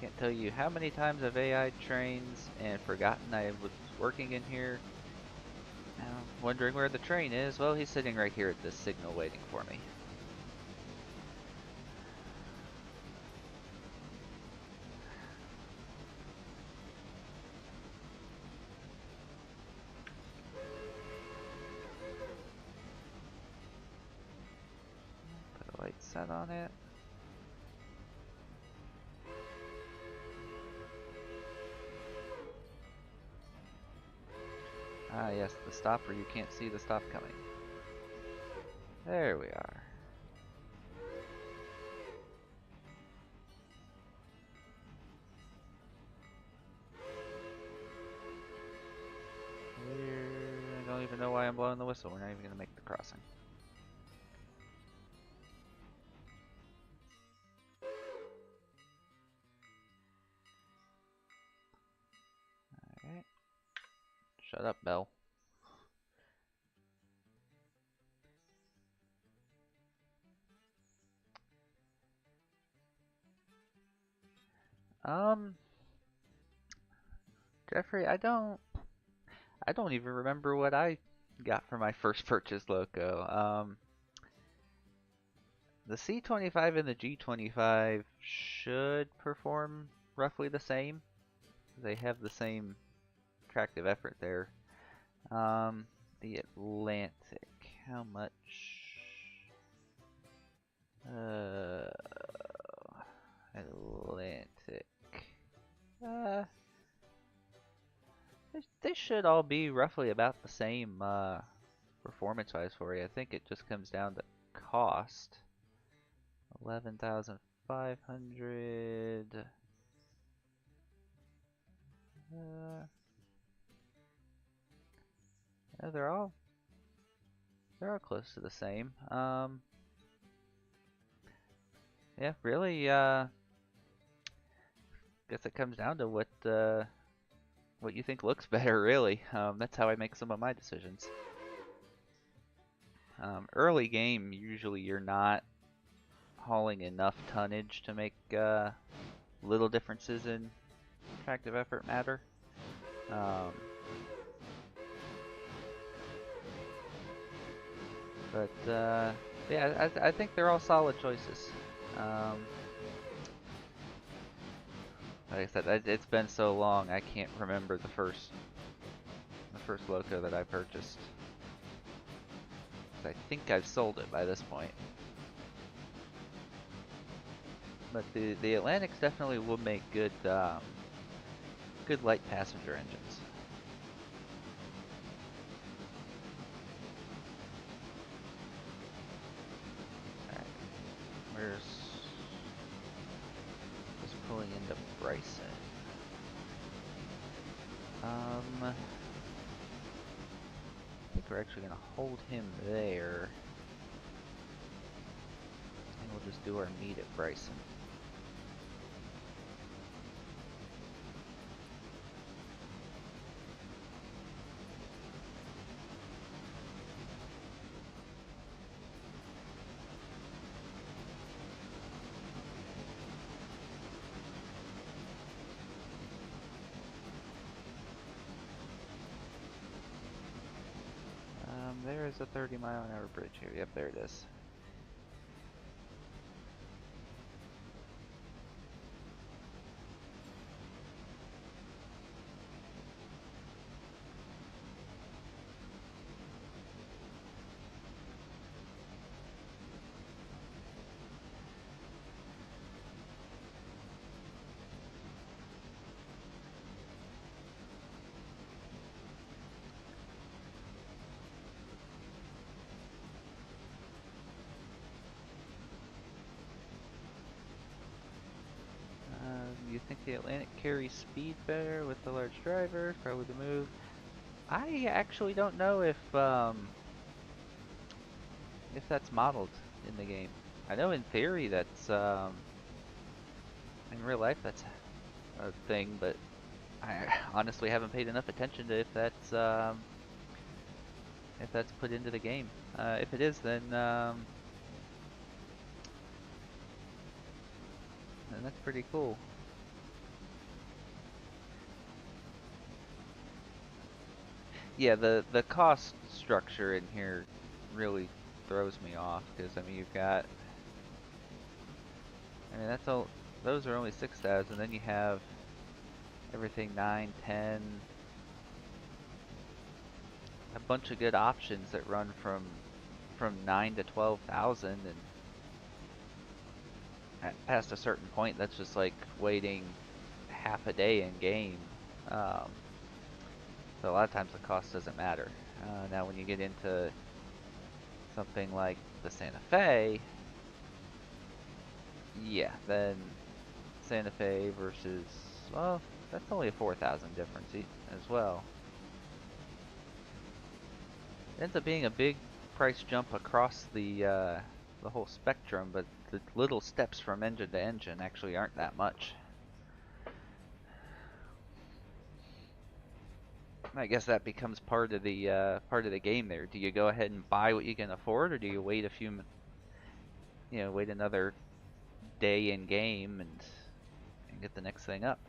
Can't tell you how many times I've AI trains and forgotten I was working in here. Now, wondering where the train is. Well, he's sitting right here at this signal waiting for me. Put a light set on it. Ah, yes, the stop where you can't see the stop coming. There we are. I don't even know why I'm blowing the whistle. We're not even going to make the crossing. Alright. Shut up, Belle. Um, Jeffrey, I don't even remember what I got for my first purchase loco. The C25 and the G25 should perform roughly the same. They have the same tractive effort there. The Atlantic, how much? Atlantic. Uh, they should all be roughly about the same performance-wise for you. I think it just comes down to cost. 11,500. Yeah, they're all close to the same. Yeah, really. Guess it comes down to what you think looks better. Really. That's how I make some of my decisions. Early game, usually you're not hauling enough tonnage to make little differences in tractive effort matter. But yeah, I think they're all solid choices. Like I said, it's been so long I can't remember the first loco that I purchased. I think I've sold it by this point. But the Atlantics definitely will make good good light passenger engines. Alright, where's just pulling into Bryson? I think we're actually gonna hold him there, and we'll just do our meet at Bryson. There is a 30-mile-an-hour bridge here. Yep, there it is. You think the Atlantic carries speed better with the large driver? Probably the move. I actually don't know if that's modeled in the game. I know in theory that's in real life that's a thing, but I honestly haven't paid enough attention to if that's put into the game. If it is, then that's pretty cool. Yeah, the cost structure in here really throws me off because I mean you've got, I mean that's all, those are only 6,000. Then you have everything 9, 10, a bunch of good options that run from 9 to 12,000, and past a certain point, that's just like waiting half a day in game. Um, so a lot of times the cost doesn't matter. Now when you get into something like the Santa Fe, yeah, then Santa Fe versus, well, that's only a 4,000 difference as well. It ends up being a big price jump across the whole spectrum, but the little steps from engine to engine actually aren't that much. I guess that becomes part of the game there. Do you go ahead and buy what you can afford, or do you wait a few, wait another day in game and get the next thing up?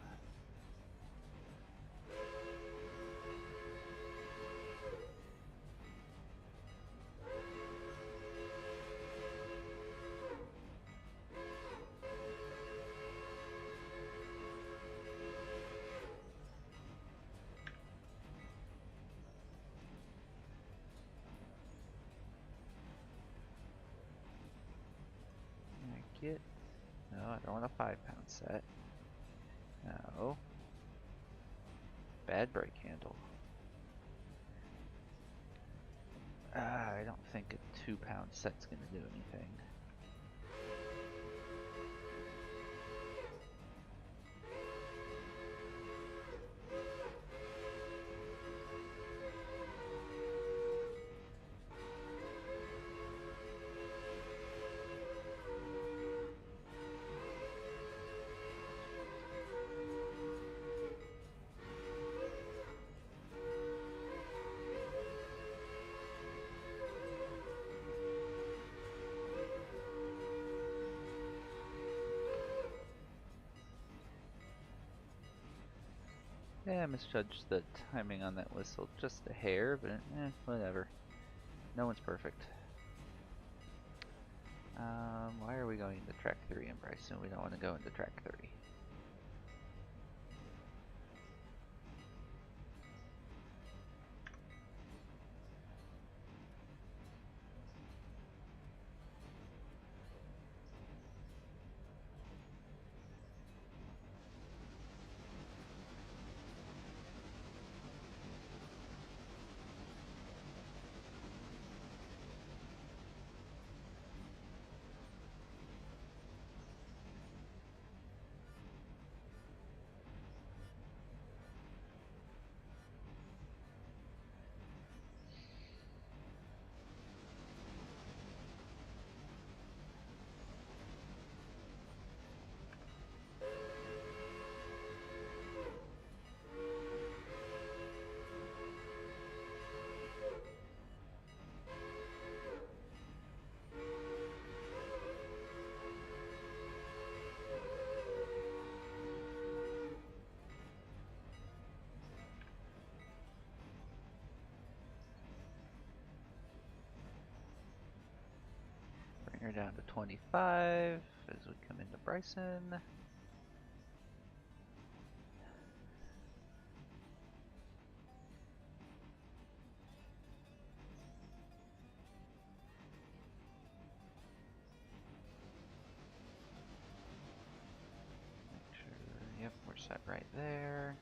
I get, no, I don't want a 5-pound set. No, bad brake handle. I don't think a 2-pound set's gonna do anything. Yeah, I misjudged the timing on that whistle just a hair, but whatever. No one's perfect. Why are we going into track 3 in Bryson? We don't want to go into track 3. Bring her down to 25 as we come into Bryson. Make sure, yep, we're set right there.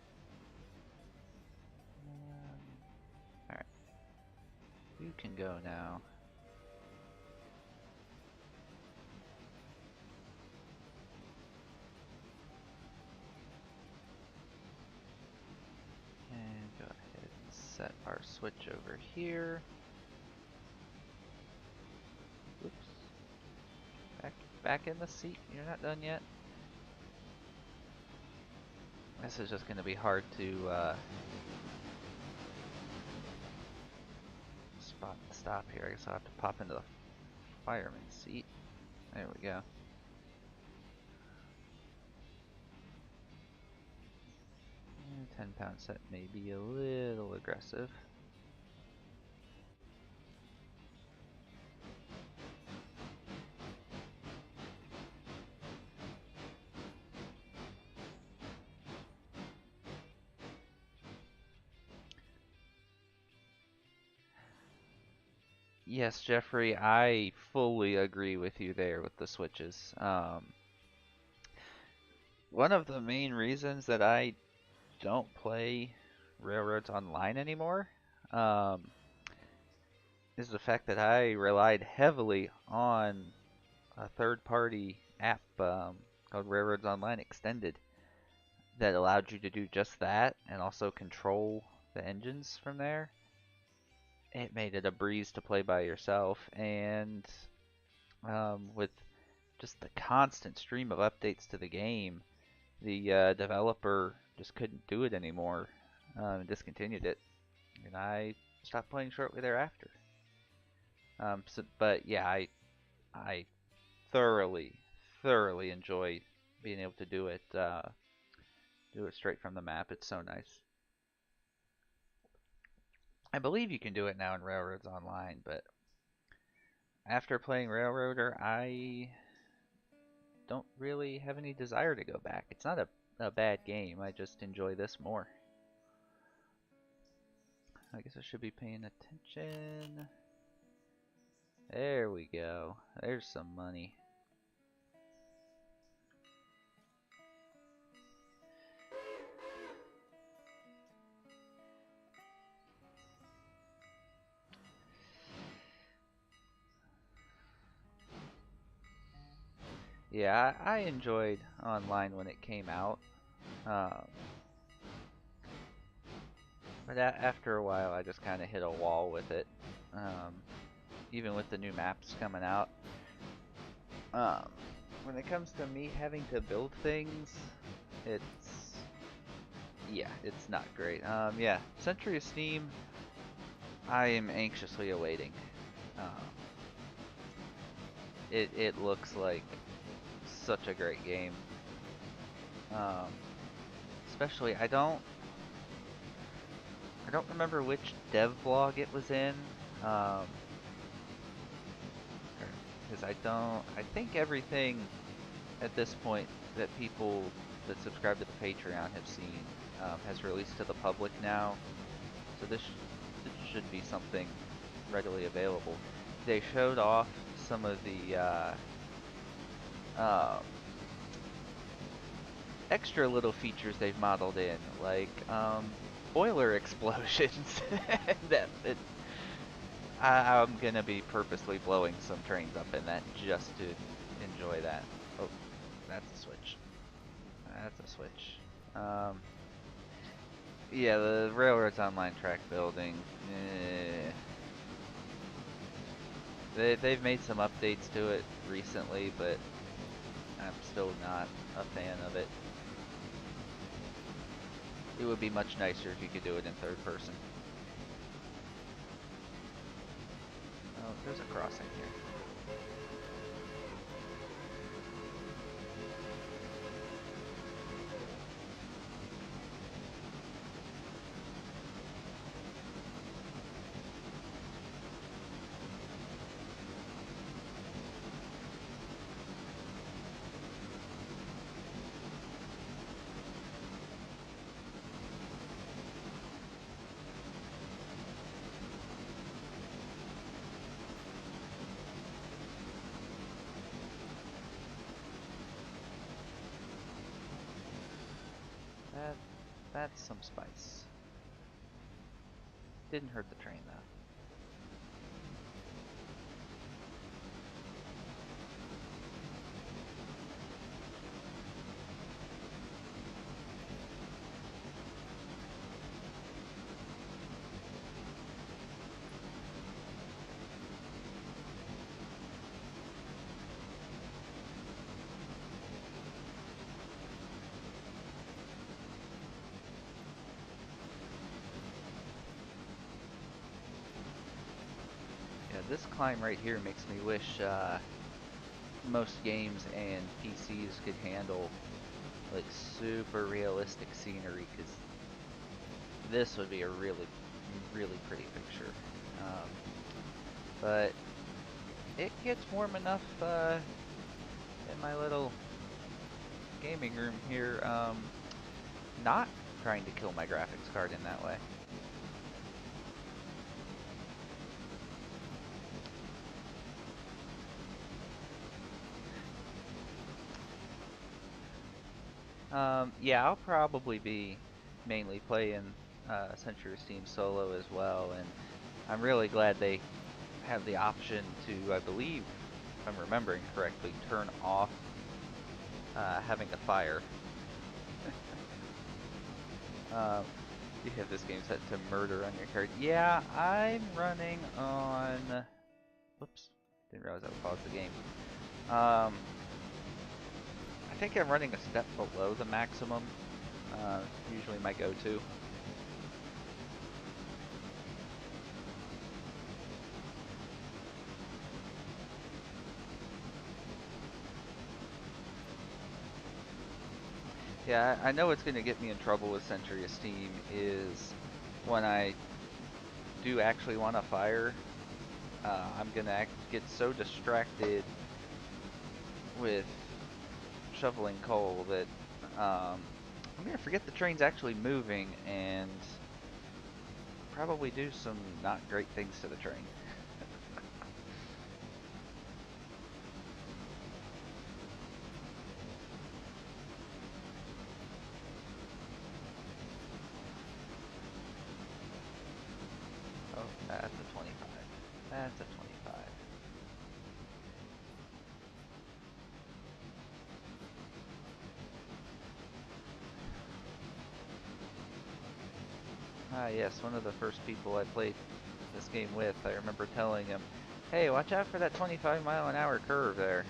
Alright, you can go now. And go ahead and set our switch over here. Oops. Back in the seat. You're not done yet. This is just going to be hard to stop here. I guess I'll have to pop into the fireman's seat. There we go. 10-pound set may be a little aggressive. Yes, Jeffrey, I fully agree with you there with the switches. One of the main reasons that I don't play Railroads Online anymore um, is the fact that I relied heavily on a third-party app called Railroads Online Extended that allowed you to do just that and also control the engines from there. It made it a breeze to play by yourself, and with just the constant stream of updates to the game, the developer just couldn't do it anymore and discontinued it, and I stopped playing shortly thereafter. But yeah, I thoroughly enjoy being able to do it straight from the map. It's so nice. I believe you can do it now in Railroads Online, but after playing Railroader, I don't really have any desire to go back. It's not a bad game. I just enjoy this more. I guess I should be paying attention. There we go. There's some money. Yeah, I enjoyed online when it came out. Um, but after a while, I just kind of hit a wall with it. Um, even with the new maps coming out. Um, when it comes to me having to build things, it's yeah, it's not great. Yeah, Century of Steam, I am anxiously awaiting. Um, it looks like such a great game. Um, especially I don't remember which dev blog it was in. Um, because I think everything at this point that people that subscribe to the Patreon have seen has released to the public now. So this should be something readily available. They showed off some of the um, extra little features they've modeled in, like boiler explosions. that I'm gonna be purposely blowing some trains up in that just to enjoy that. Oh, that's a switch. That's a switch. Um, yeah, the Railroads Online track building. They've made some updates to it recently, but I'm still not a fan of it. It would be much nicer if you could do it in third person. Oh, there's a crossing here. That that's some spice. Didn't hurt the train though. Yeah, this climb right here makes me wish most games and PCs could handle like super realistic scenery, because this would be a really pretty picture. Um, but it gets warm enough in my little gaming room here. Not trying to kill my graphics card in that way. Yeah, I'll probably be mainly playing Century's team solo as well, and I'm really glad they have the option to, I believe, if I'm remembering correctly, turn off having to fire. Um, you have this game set to murder on your card. Yeah, I'm running on. Whoops, didn't realize I would pause the game. Um, I think I'm running a step below the maximum. Usually my go-to. Yeah, I know it's going to get me in trouble with Century Esteem is when I do actually want to fire, I'm going to get so distracted with shoveling coal that I'm going to forget the train's actually moving and probably do some not great things to the train. Oh, that's a 25. That's a 25. Ah, yes, one of the first people I played this game with, I remember telling him, hey, watch out for that 25-mile-an-hour curve there.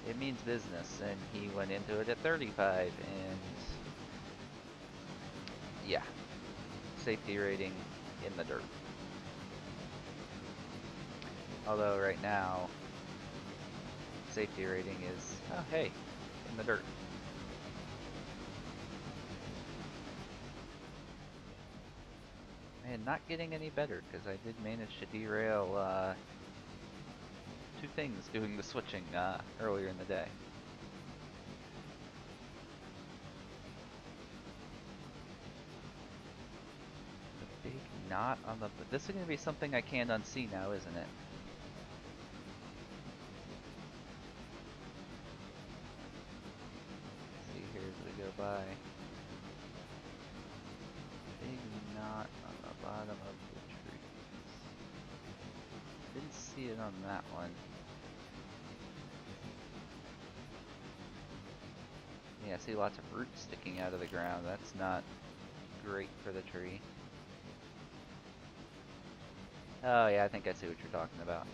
It means business. And he went into it at 35, and yeah, safety rating in the dirt. Although right now, safety rating is, oh hey, in the dirt. And not getting any better, because I did manage to derail two things doing the switching earlier in the day. The big knot on the... This is going to be something I can't unsee now, isn't it? Let's see here as we go by. Big knot on the bottom of the trees. Didn't see it on that one. Yeah, I see lots of roots sticking out of the ground. That's not great for the tree. Oh yeah, I think I see what you're talking about.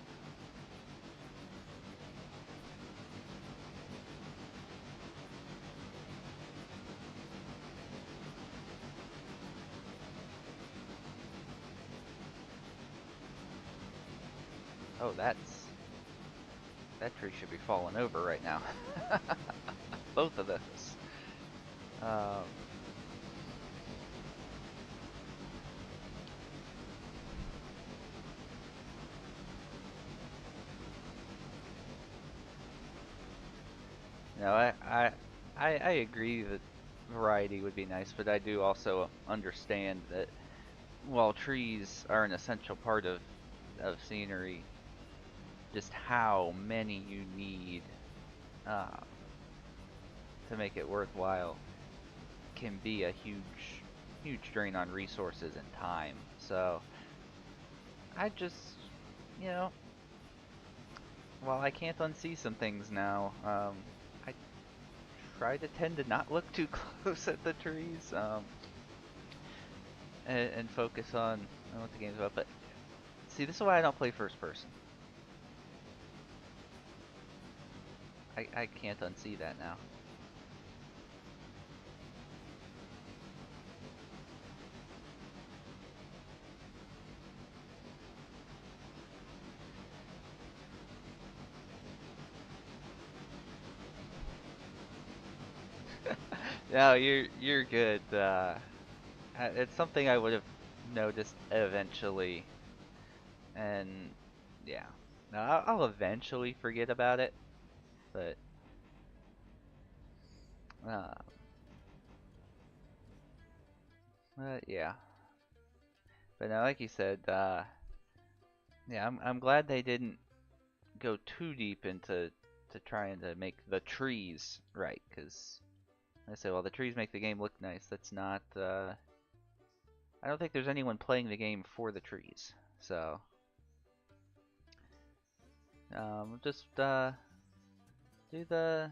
Oh, that tree should be falling over right now. Both of those. Um, no, I agree that variety would be nice, but I do also understand that while trees are an essential part of scenery, just how many you need uh, to make it worthwhile can be a huge drain on resources and time. So I just, you know, while I can't unsee some things now, I try to tend to not look too close at the trees, and focus on what the game's about. But see, this is why I don't play first person. I can't unsee that now. No, you're good. It's something I would have noticed eventually, and yeah, no, I'll eventually forget about it. But uh, yeah. But no, like you said, yeah, I'm glad they didn't go too deep into to trying to make the trees right, because I say, well, the trees make the game look nice. That's not. I don't think there's anyone playing the game for the trees. So, just do the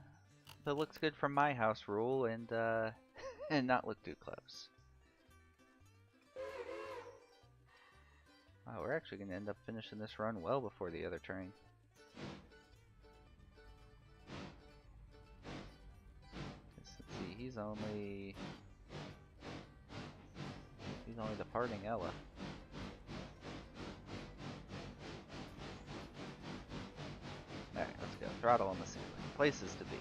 looks good from my house rule and and not look too close. Wow, we're actually gonna end up finishing this run well before the other train. Let's see, he's only departing Ella. Alright, let's go. Throttle on the ceiling. Places to be.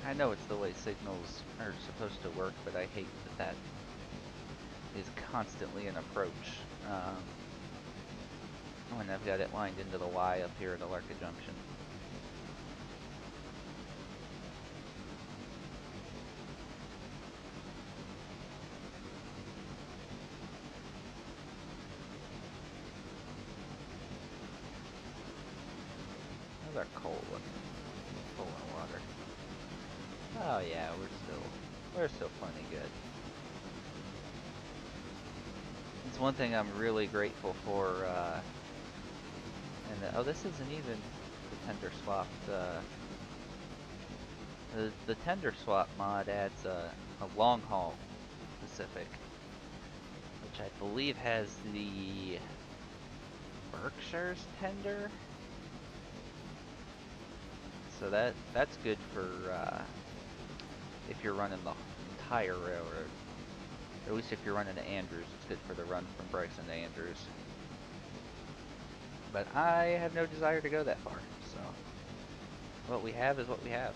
I know it's the way signals are supposed to work, but I hate that is constantly an approach when I've got it lined into the Y up here at Alarka Junction. How's our coal looking? Full of water. Oh yeah, we're still plenty good. It's one thing I'm really grateful for, and oh, this isn't even the tender swapped. The tender swap mod adds a long haul Pacific, which I believe has the Berkshire's tender. So that's good for if you're running the entire railroad. Or at least if you're running to Andrews, it's good for the run from Bryson to Andrews. But I have no desire to go that far, so what we have is what we have.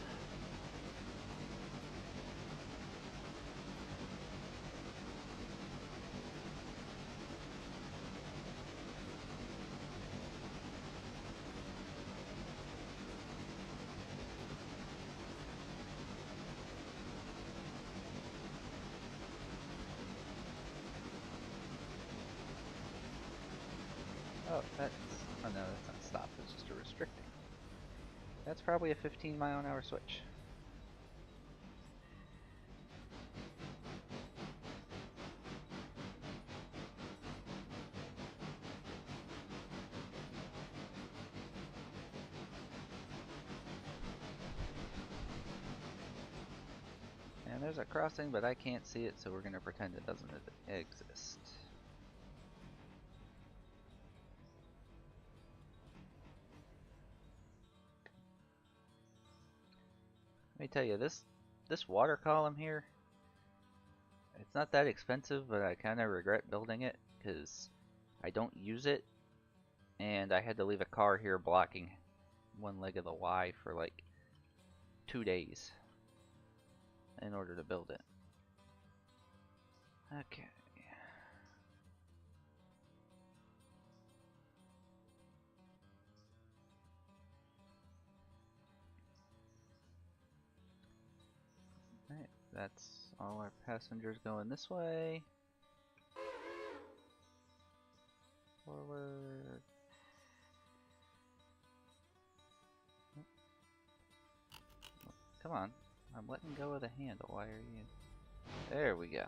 Oh, oh no, that's not stop, it's just a restricting. That's probably a 15-mile-an-hour switch. And there's a crossing, but I can't see it, so we're gonna pretend it doesn't exist. Let me tell you, this water column here, it's not that expensive, but I kind of regret building it because I don't use it, and I had to leave a car here blocking one leg of the Y for like 2 days in order to build it. Okay. Alright, that's all our passengers going this way. Forward. Come on. I'm letting go of the handle. Why are you... There we go.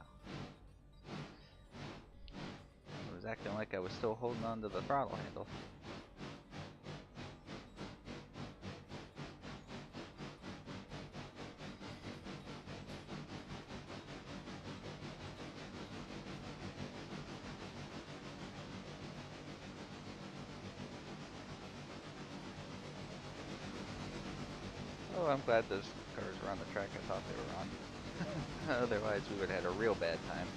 I was acting like I was still holding on to the throttle handle. Oh, I'm glad those cars were on the track I thought they were on. Otherwise, we would have had a real bad time.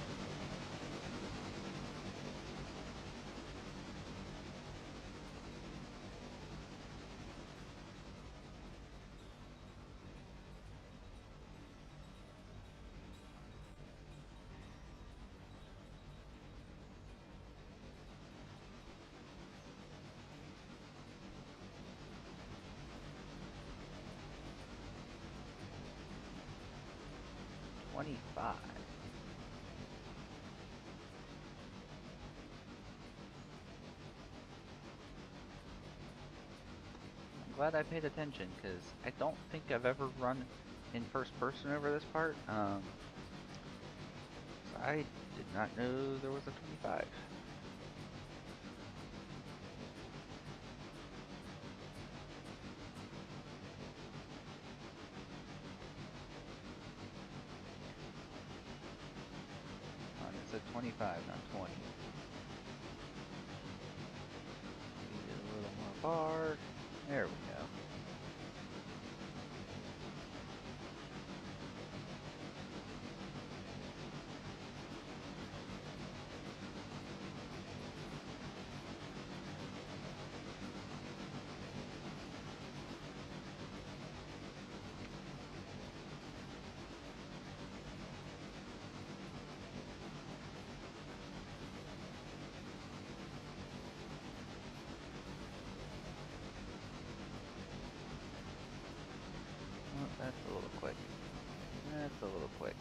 25. I'm glad I paid attention, because I don't think I've ever run in first person over this part. So I did not know there was a 25. It said 25, not 20. Needed a little more bar. There we go. Oh, that's a little quick. That's a little quick.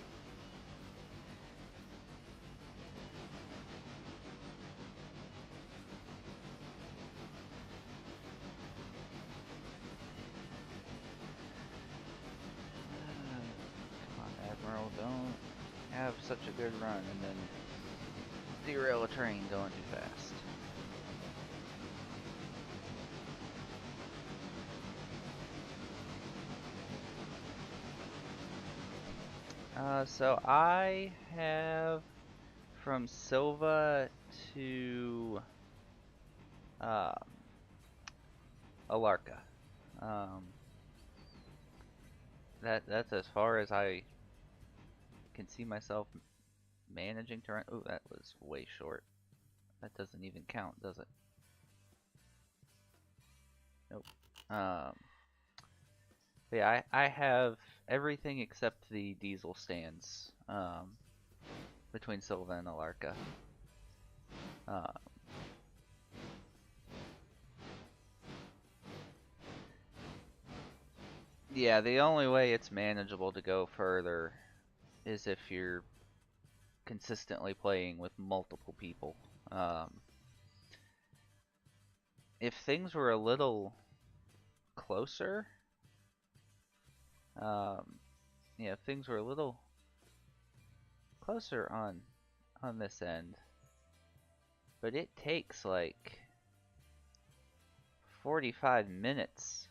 Come on, Admiral, don't have such a good run and then derail a train going too fast. So I have from Silva to um, Alarka. That's as far as I can see myself managing to run. Oh, that was way short. That doesn't even count, does it? Nope. Yeah, I have everything except the diesel stands between Silva and Alarka. Yeah, the only way it's manageable to go further is if you're consistently playing with multiple people. If things were a little closer, yeah, if things were a little closer on this end, but it takes like 45 minutes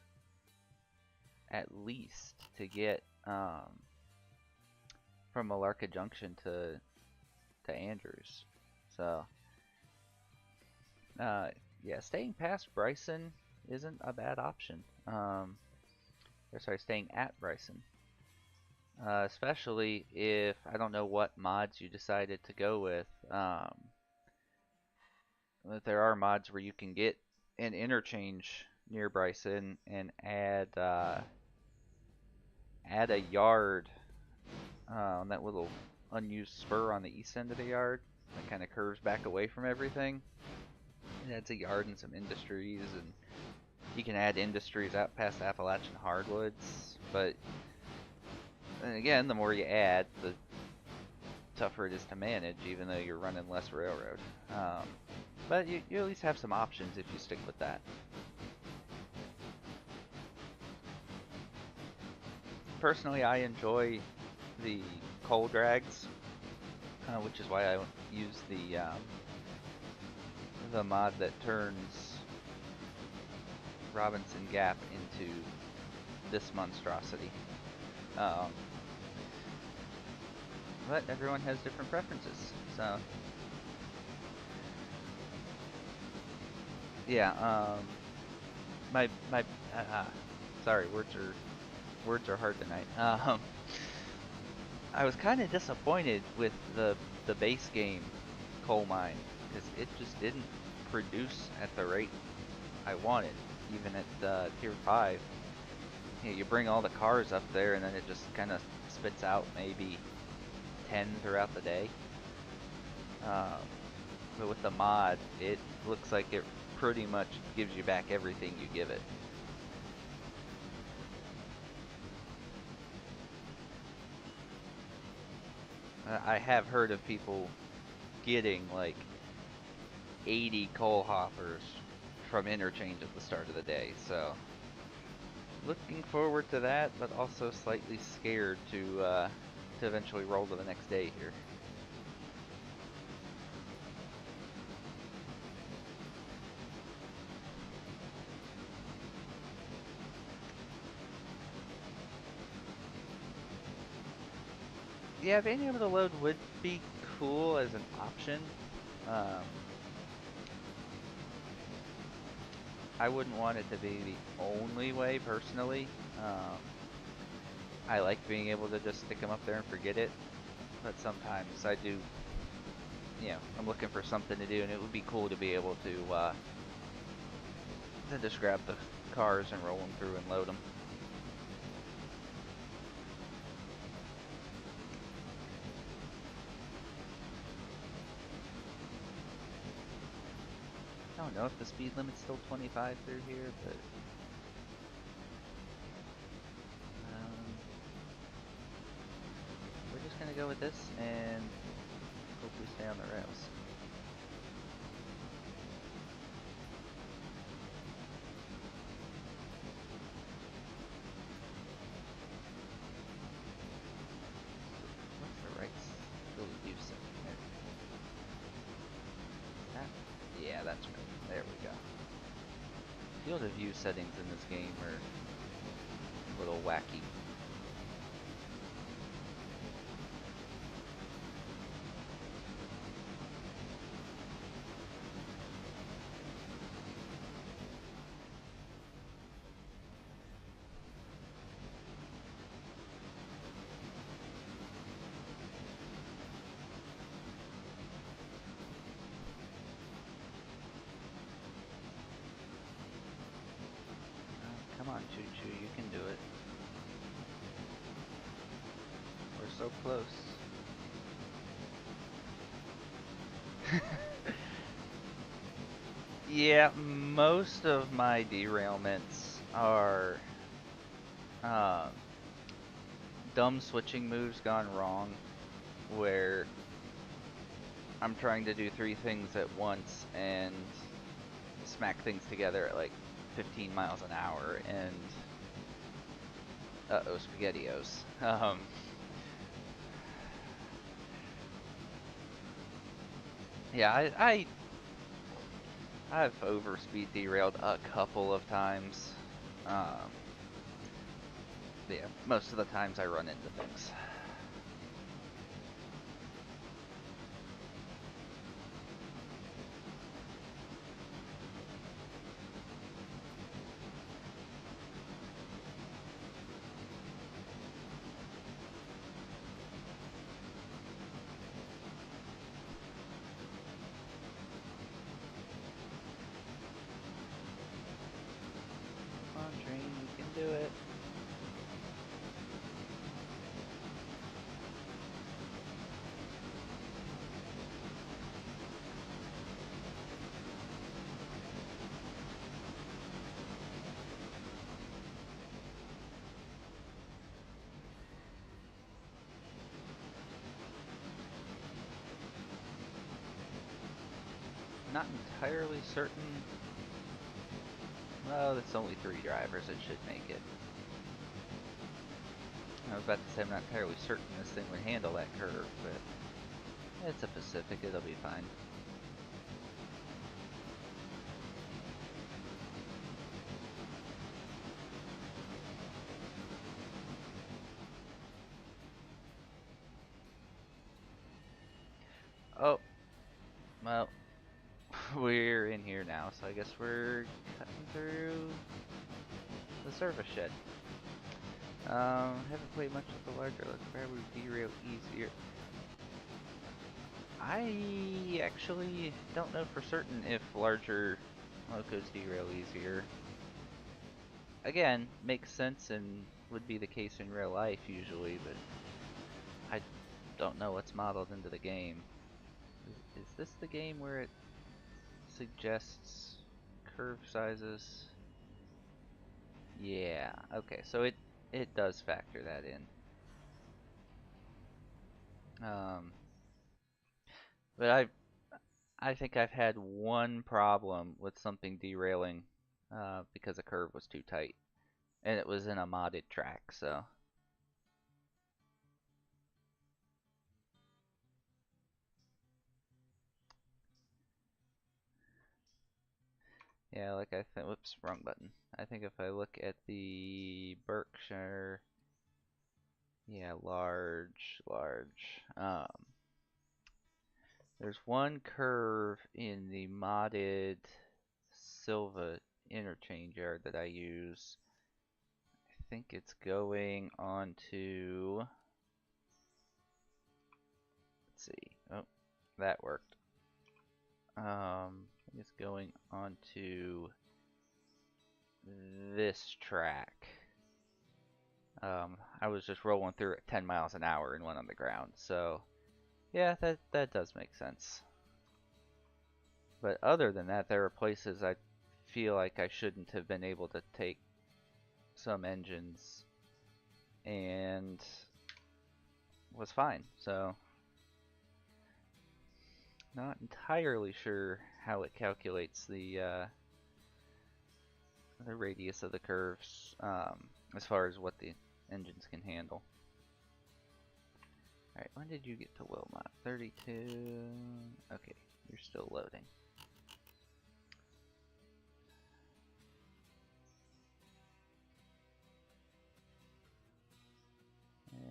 at least to get from Alarka Junction to Andrews. So yeah, staying past Bryson isn't a bad option. Or sorry, staying at Bryson. Especially if, I don't know what mods you decided to go with. But there are mods where you can get an interchange near Bryson and add a yard on that little unused spur on the east end of the yard that kind of curves back away from everything. It adds a yard and some industries, and you can add industries out past Appalachian hardwoods. But and again, the more you add, the tougher it is to manage, even though you're running less railroad. But you at least have some options if you stick with that. Personally, I enjoy the coal drags, which is why I use the mod that turns Robinson Gap into this monstrosity. But everyone has different preferences, so yeah. My sorry, words are hard tonight. I was kind of disappointed with the base game coal mine because it just didn't produce at the rate I wanted, even at tier 5. You bring all the cars up there and then it just kind of spits out maybe 10 throughout the day. But with the mod, it looks like it pretty much gives you back everything you give it. I have heard of people getting like 80 coal hoppers from interchange at the start of the day, so looking forward to that, but also slightly scared to eventually roll to the next day here. Yeah, being able to load would be cool as an option. Um, I wouldn't want it to be the only way personally. I like being able to just stick them up there and forget it, but sometimes I do, I'm looking for something to do, and it would be cool to be able to just grab the cars and roll them through and load them. I don't know if the speed limit's still 25 through here, but um, we're just gonna go with this and hopefully stay on the rails. So what's the right field of view setting there? Is that? Yeah, that's right. There we go. Field of view settings in this game are a little wacky. Come on, Choo Choo, you can do it. We're so close. Yeah, most of my derailments are um, dumb switching moves gone wrong, where I'm trying to do three things at once and smack things together at like 15 miles an hour, and uh-oh, spaghettios. Yeah, I've overspeed derailed a couple of times. Um, yeah, most of the times I run into things. Come on, train, you can do it. Not entirely certain. Well, it's only three drivers, it should make it. I was about to say I'm not entirely certain this thing would handle that curve, but it's a Pacific, it'll be fine. Oh, well, we're in here now, so I guess we're cutting through the service shed. Haven't played much with the larger look. Probably derail easier. I actually don't know for certain if larger locos derail easier. Again, makes sense and would be the case in real life usually, but I don't know what's modeled into the game. Is this the game where it suggests curve sizes? Yeah, okay, so it does factor that in. Um, but I think I've had one problem with something derailing because a curve was too tight, and it was in a modded track. So yeah, like I think, whoops, wrong button. I think if I look at the Berkshire, yeah, large. There's one curve in the modded Silva interchange yard that I use. I think it's going on to, let's see. Oh, that worked. It's going on to this track. I was just rolling through at 10 miles an hour and went on the ground. So, yeah, that does make sense. But other than that, there are places I feel like I shouldn't have been able to take some engines and was fine. So, not entirely sure how it calculates the radius of the curves as far as what the engines can handle. Alright, when did you get to Wilmot? 32. Okay, you're still loading.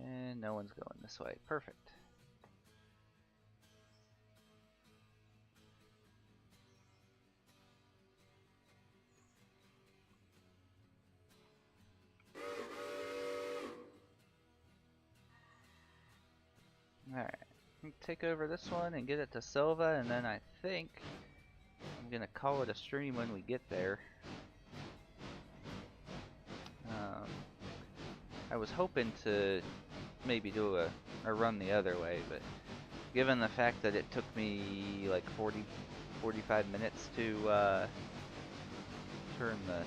And no one's going this way. Perfect. Alright, take over this one and get it to Silva, and then I think I'm gonna call it a stream when we get there. I was hoping to maybe do a run the other way, but given the fact that it took me like 45 minutes to turn the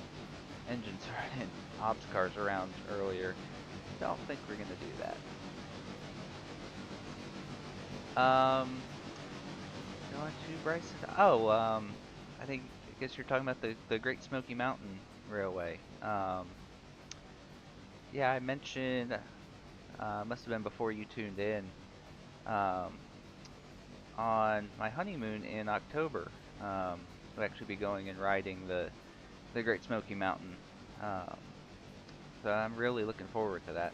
engines and ops cars around earlier, I don't think we're gonna do that. Going to Bryson. Oh, I guess you're talking about the Great Smoky Mountain Railway. Yeah, I mentioned. Must have been before you tuned in. Um, on my honeymoon in October, we'll actually be going and riding the Great Smoky Mountain. Um, so I'm really looking forward to that.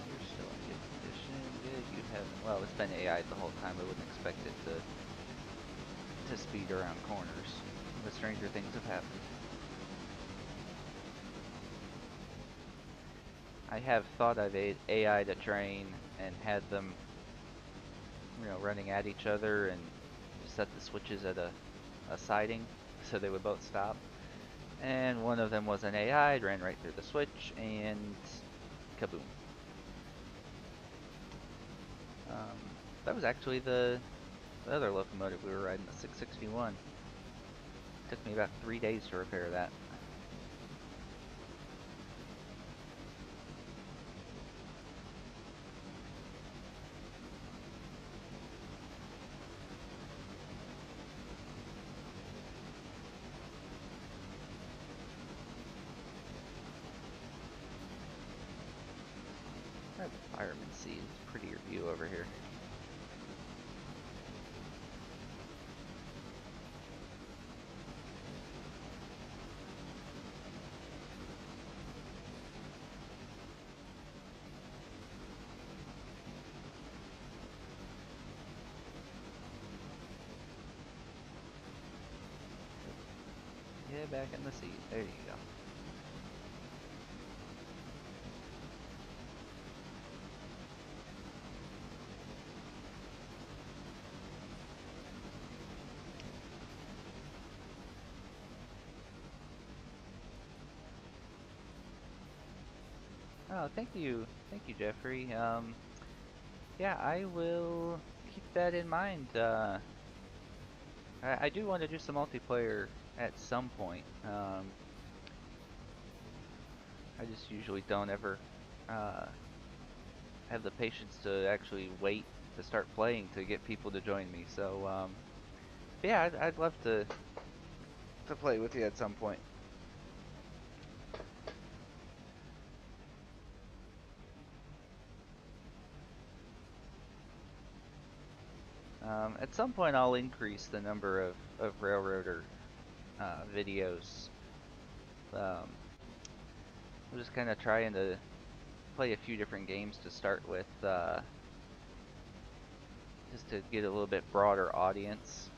You're still in good condition. Good. You haven't. Well, it's been AI the whole time. I wouldn't expect it to speed around corners. But stranger things have happened. I have thought I've AI to train and had them, running at each other and set the switches at a siding so they would both stop. And one of them was an AI, ran right through the switch, and kaboom. That was actually the other locomotive we were riding, the 661. Took me about 3 days to repair that. That fireman seat is a prettier view over here. Yeah, back in the seat. There you go. Oh, thank you, Jeffrey. Yeah, I will keep that in mind. I do want to do some multiplayer at some point. I just usually don't ever uh, have the patience to actually wait to start playing to get people to join me. So, yeah, I'd love to play with you at some point. At some point, I'll increase the number of Railroader videos. Um, I'm just kind of trying to play a few different games to start with, just to get a little bit broader audience.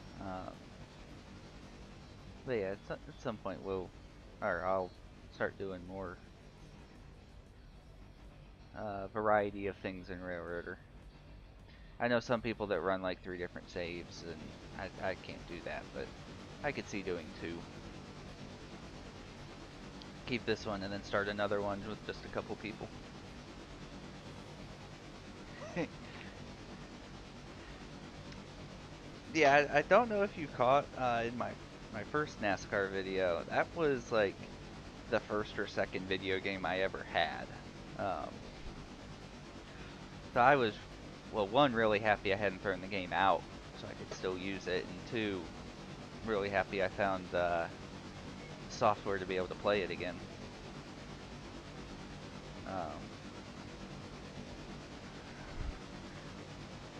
But yeah, at some point I'll start doing more variety of things in Railroader. I know some people that run like 3 different saves, and I can't do that, but I could see doing 2. Keep this one and then start another one with just a couple people. Yeah, I don't know if you caught in my first NASCAR video. That was like the first or second video game I ever had. Um, so I was, well, one, really happy I hadn't thrown the game out, so I could still use it, and two, really happy I found software to be able to play it again. Um,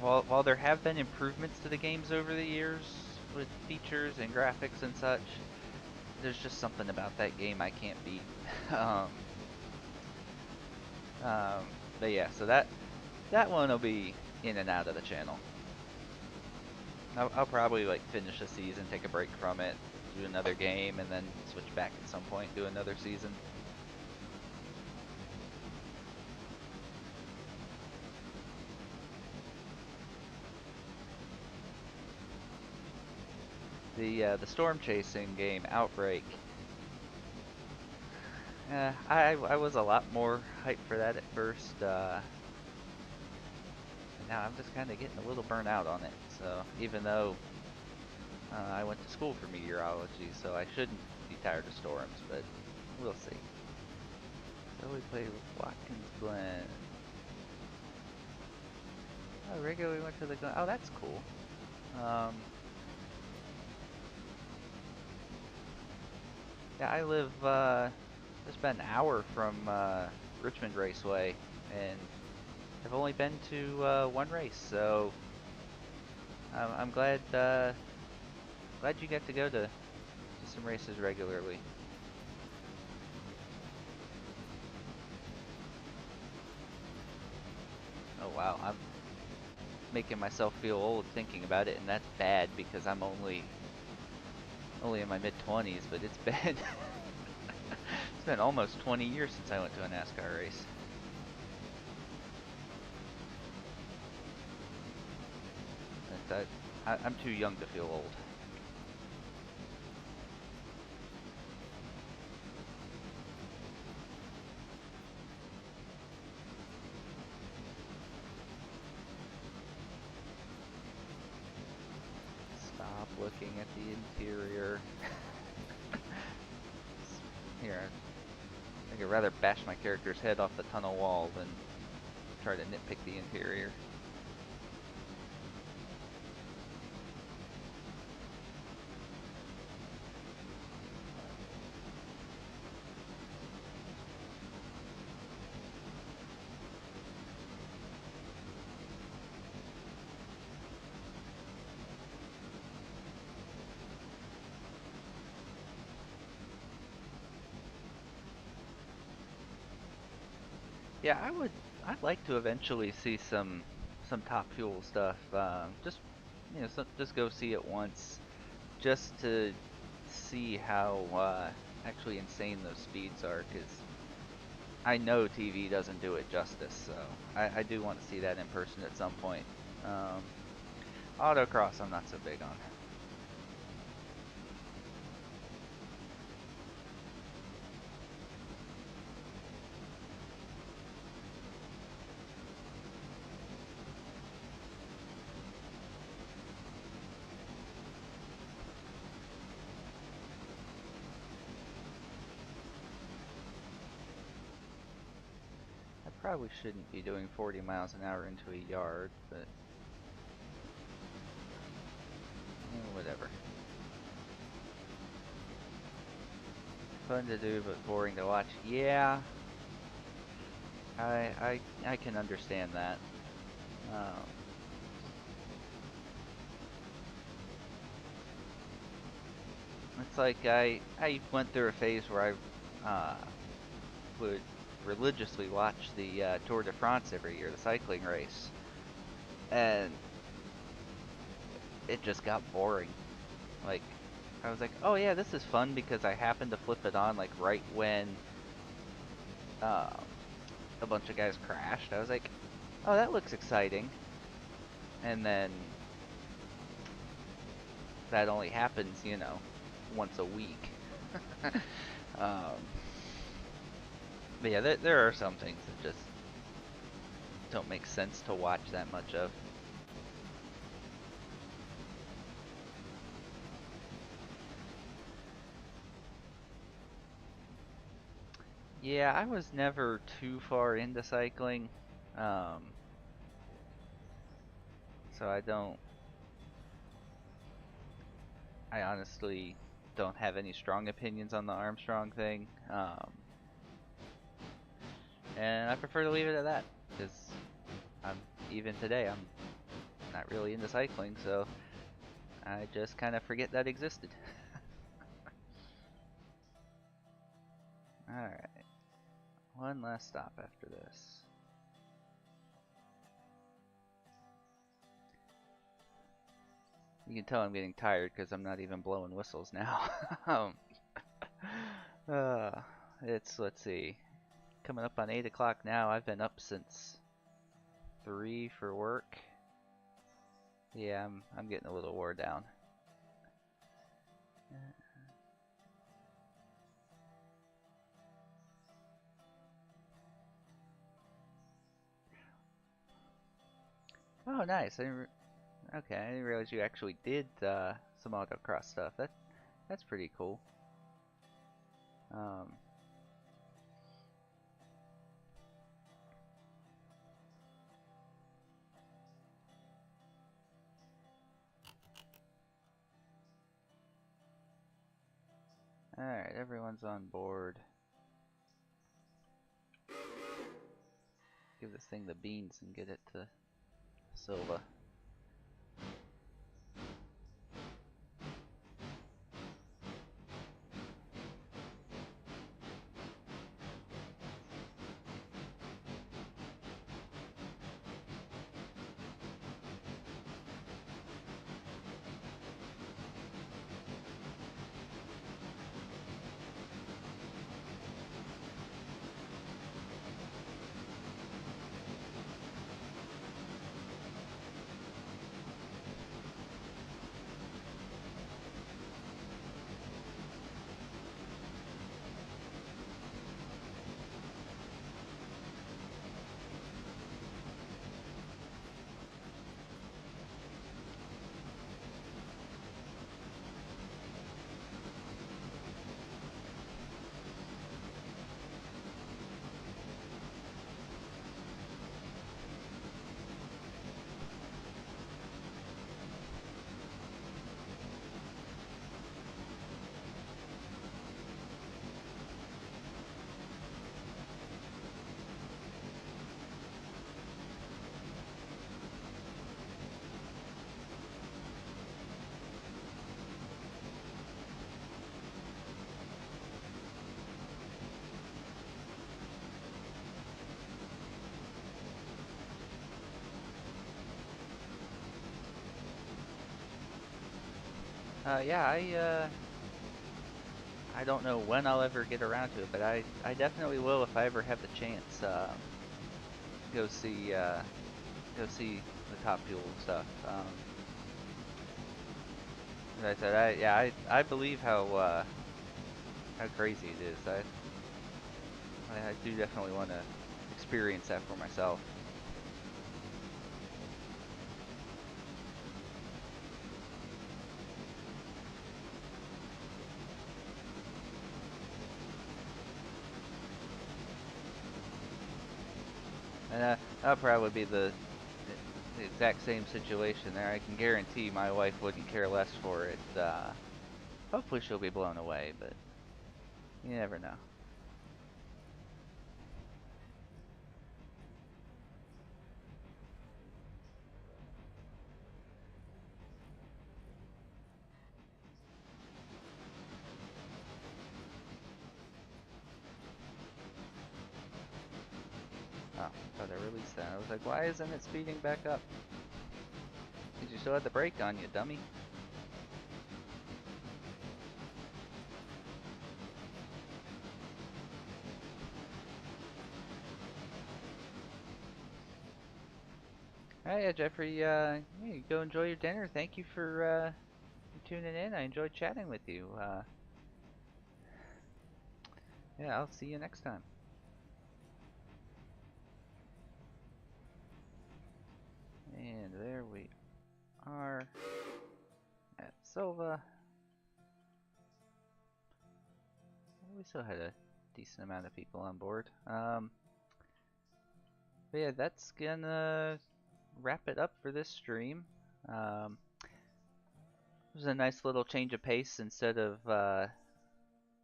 while there have been improvements to the games over the years with features and graphics and such, there's just something about that game I can't beat. um, um, but yeah, so that one will be in and out of the channel. I'll probably like finish a season, take a break from it, do another game, and then switch back at some point, do another season. The storm chasing game, Outbreak. I was a lot more hyped for that at first, and now I'm just kind of getting a little burnt out on it. So even though I went to school for meteorology, so I shouldn't be tired of storms, but we'll see. So we played Watkins Glen. Oh, regularly went to the Glen. Oh, that's cool. Um, yeah, I live just about an hour from Richmond Raceway, and I've only been to one race, so I'm glad you get to go to some races regularly. Oh wow, I'm making myself feel old thinking about it, and that's bad because I'm only in my mid-20s, but it's been it's been almost 20 years since I went to a NASCAR race. I'm too young to feel old. Stop looking at the interior. rather bash my character's head off the tunnel wall than try to nitpick the interior. Yeah, I'd like to eventually see some top fuel stuff. Just just go see it once, just to see how actually insane those speeds are. Because I know TV doesn't do it justice. So I do want to see that in person at some point. Um, Autocross, I'm not so big on. I probably shouldn't be doing 40 miles an hour into a yard, but whatever. Fun to do, but boring to watch. Yeah, I can understand that. Um, it's like I went through a phase where I would religiously watch the Tour de France every year, the cycling race, and it just got boring. Like, I was like, oh yeah, this is fun because I happened to flip it on like right when um, a bunch of guys crashed. I was like, oh, that looks exciting. And then that only happens, once a week. um, but yeah, there are some things that just don't make sense to watch that much of. Yeah, I was never too far into cycling, um, so I honestly don't have any strong opinions on the Armstrong thing, and I prefer to leave it at that, because even today, I'm not really into cycling, so I just kind of forget that existed. Alright, one last stop after this. You can tell I'm getting tired because I'm not even blowing whistles now. um, uh, let's see, coming up on 8 o'clock now. I've been up since 3 for work. Yeah, I'm getting a little wore down. Oh, nice. Okay, I didn't realize you actually did some autocross stuff. That's pretty cool. Um, Alright, everyone's on board. Give this thing the beans and get it to Silva. Yeah, I don't know when I'll ever get around to it, but I definitely will if I ever have the chance. Go see go see the Top Fuel stuff. As I said, I believe how crazy it is. I do definitely want to experience that for myself. And that'll probably be the exact same situation there. I can guarantee my wife wouldn't care less for it. Hopefully she'll be blown away, but you never know. Oh, I thought I released that. I was like, why isn't it speeding back up? Because you still had the brake on, you dummy. Alright, yeah, Jeffrey, yeah, you go enjoy your dinner. Thank you for tuning in. I enjoyed chatting with you. Yeah, I'll see you next time. And there we are at Silva. We still had a decent amount of people on board. But yeah, that's gonna wrap it up for this stream. It was a nice little change of pace instead of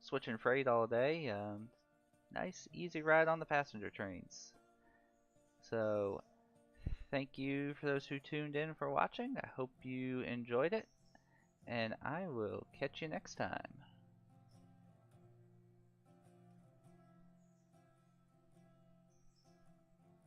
switching freight all day. Nice, easy ride on the passenger trains. So, thank you for those who tuned in for watching. I hope you enjoyed it, and I will catch you next time.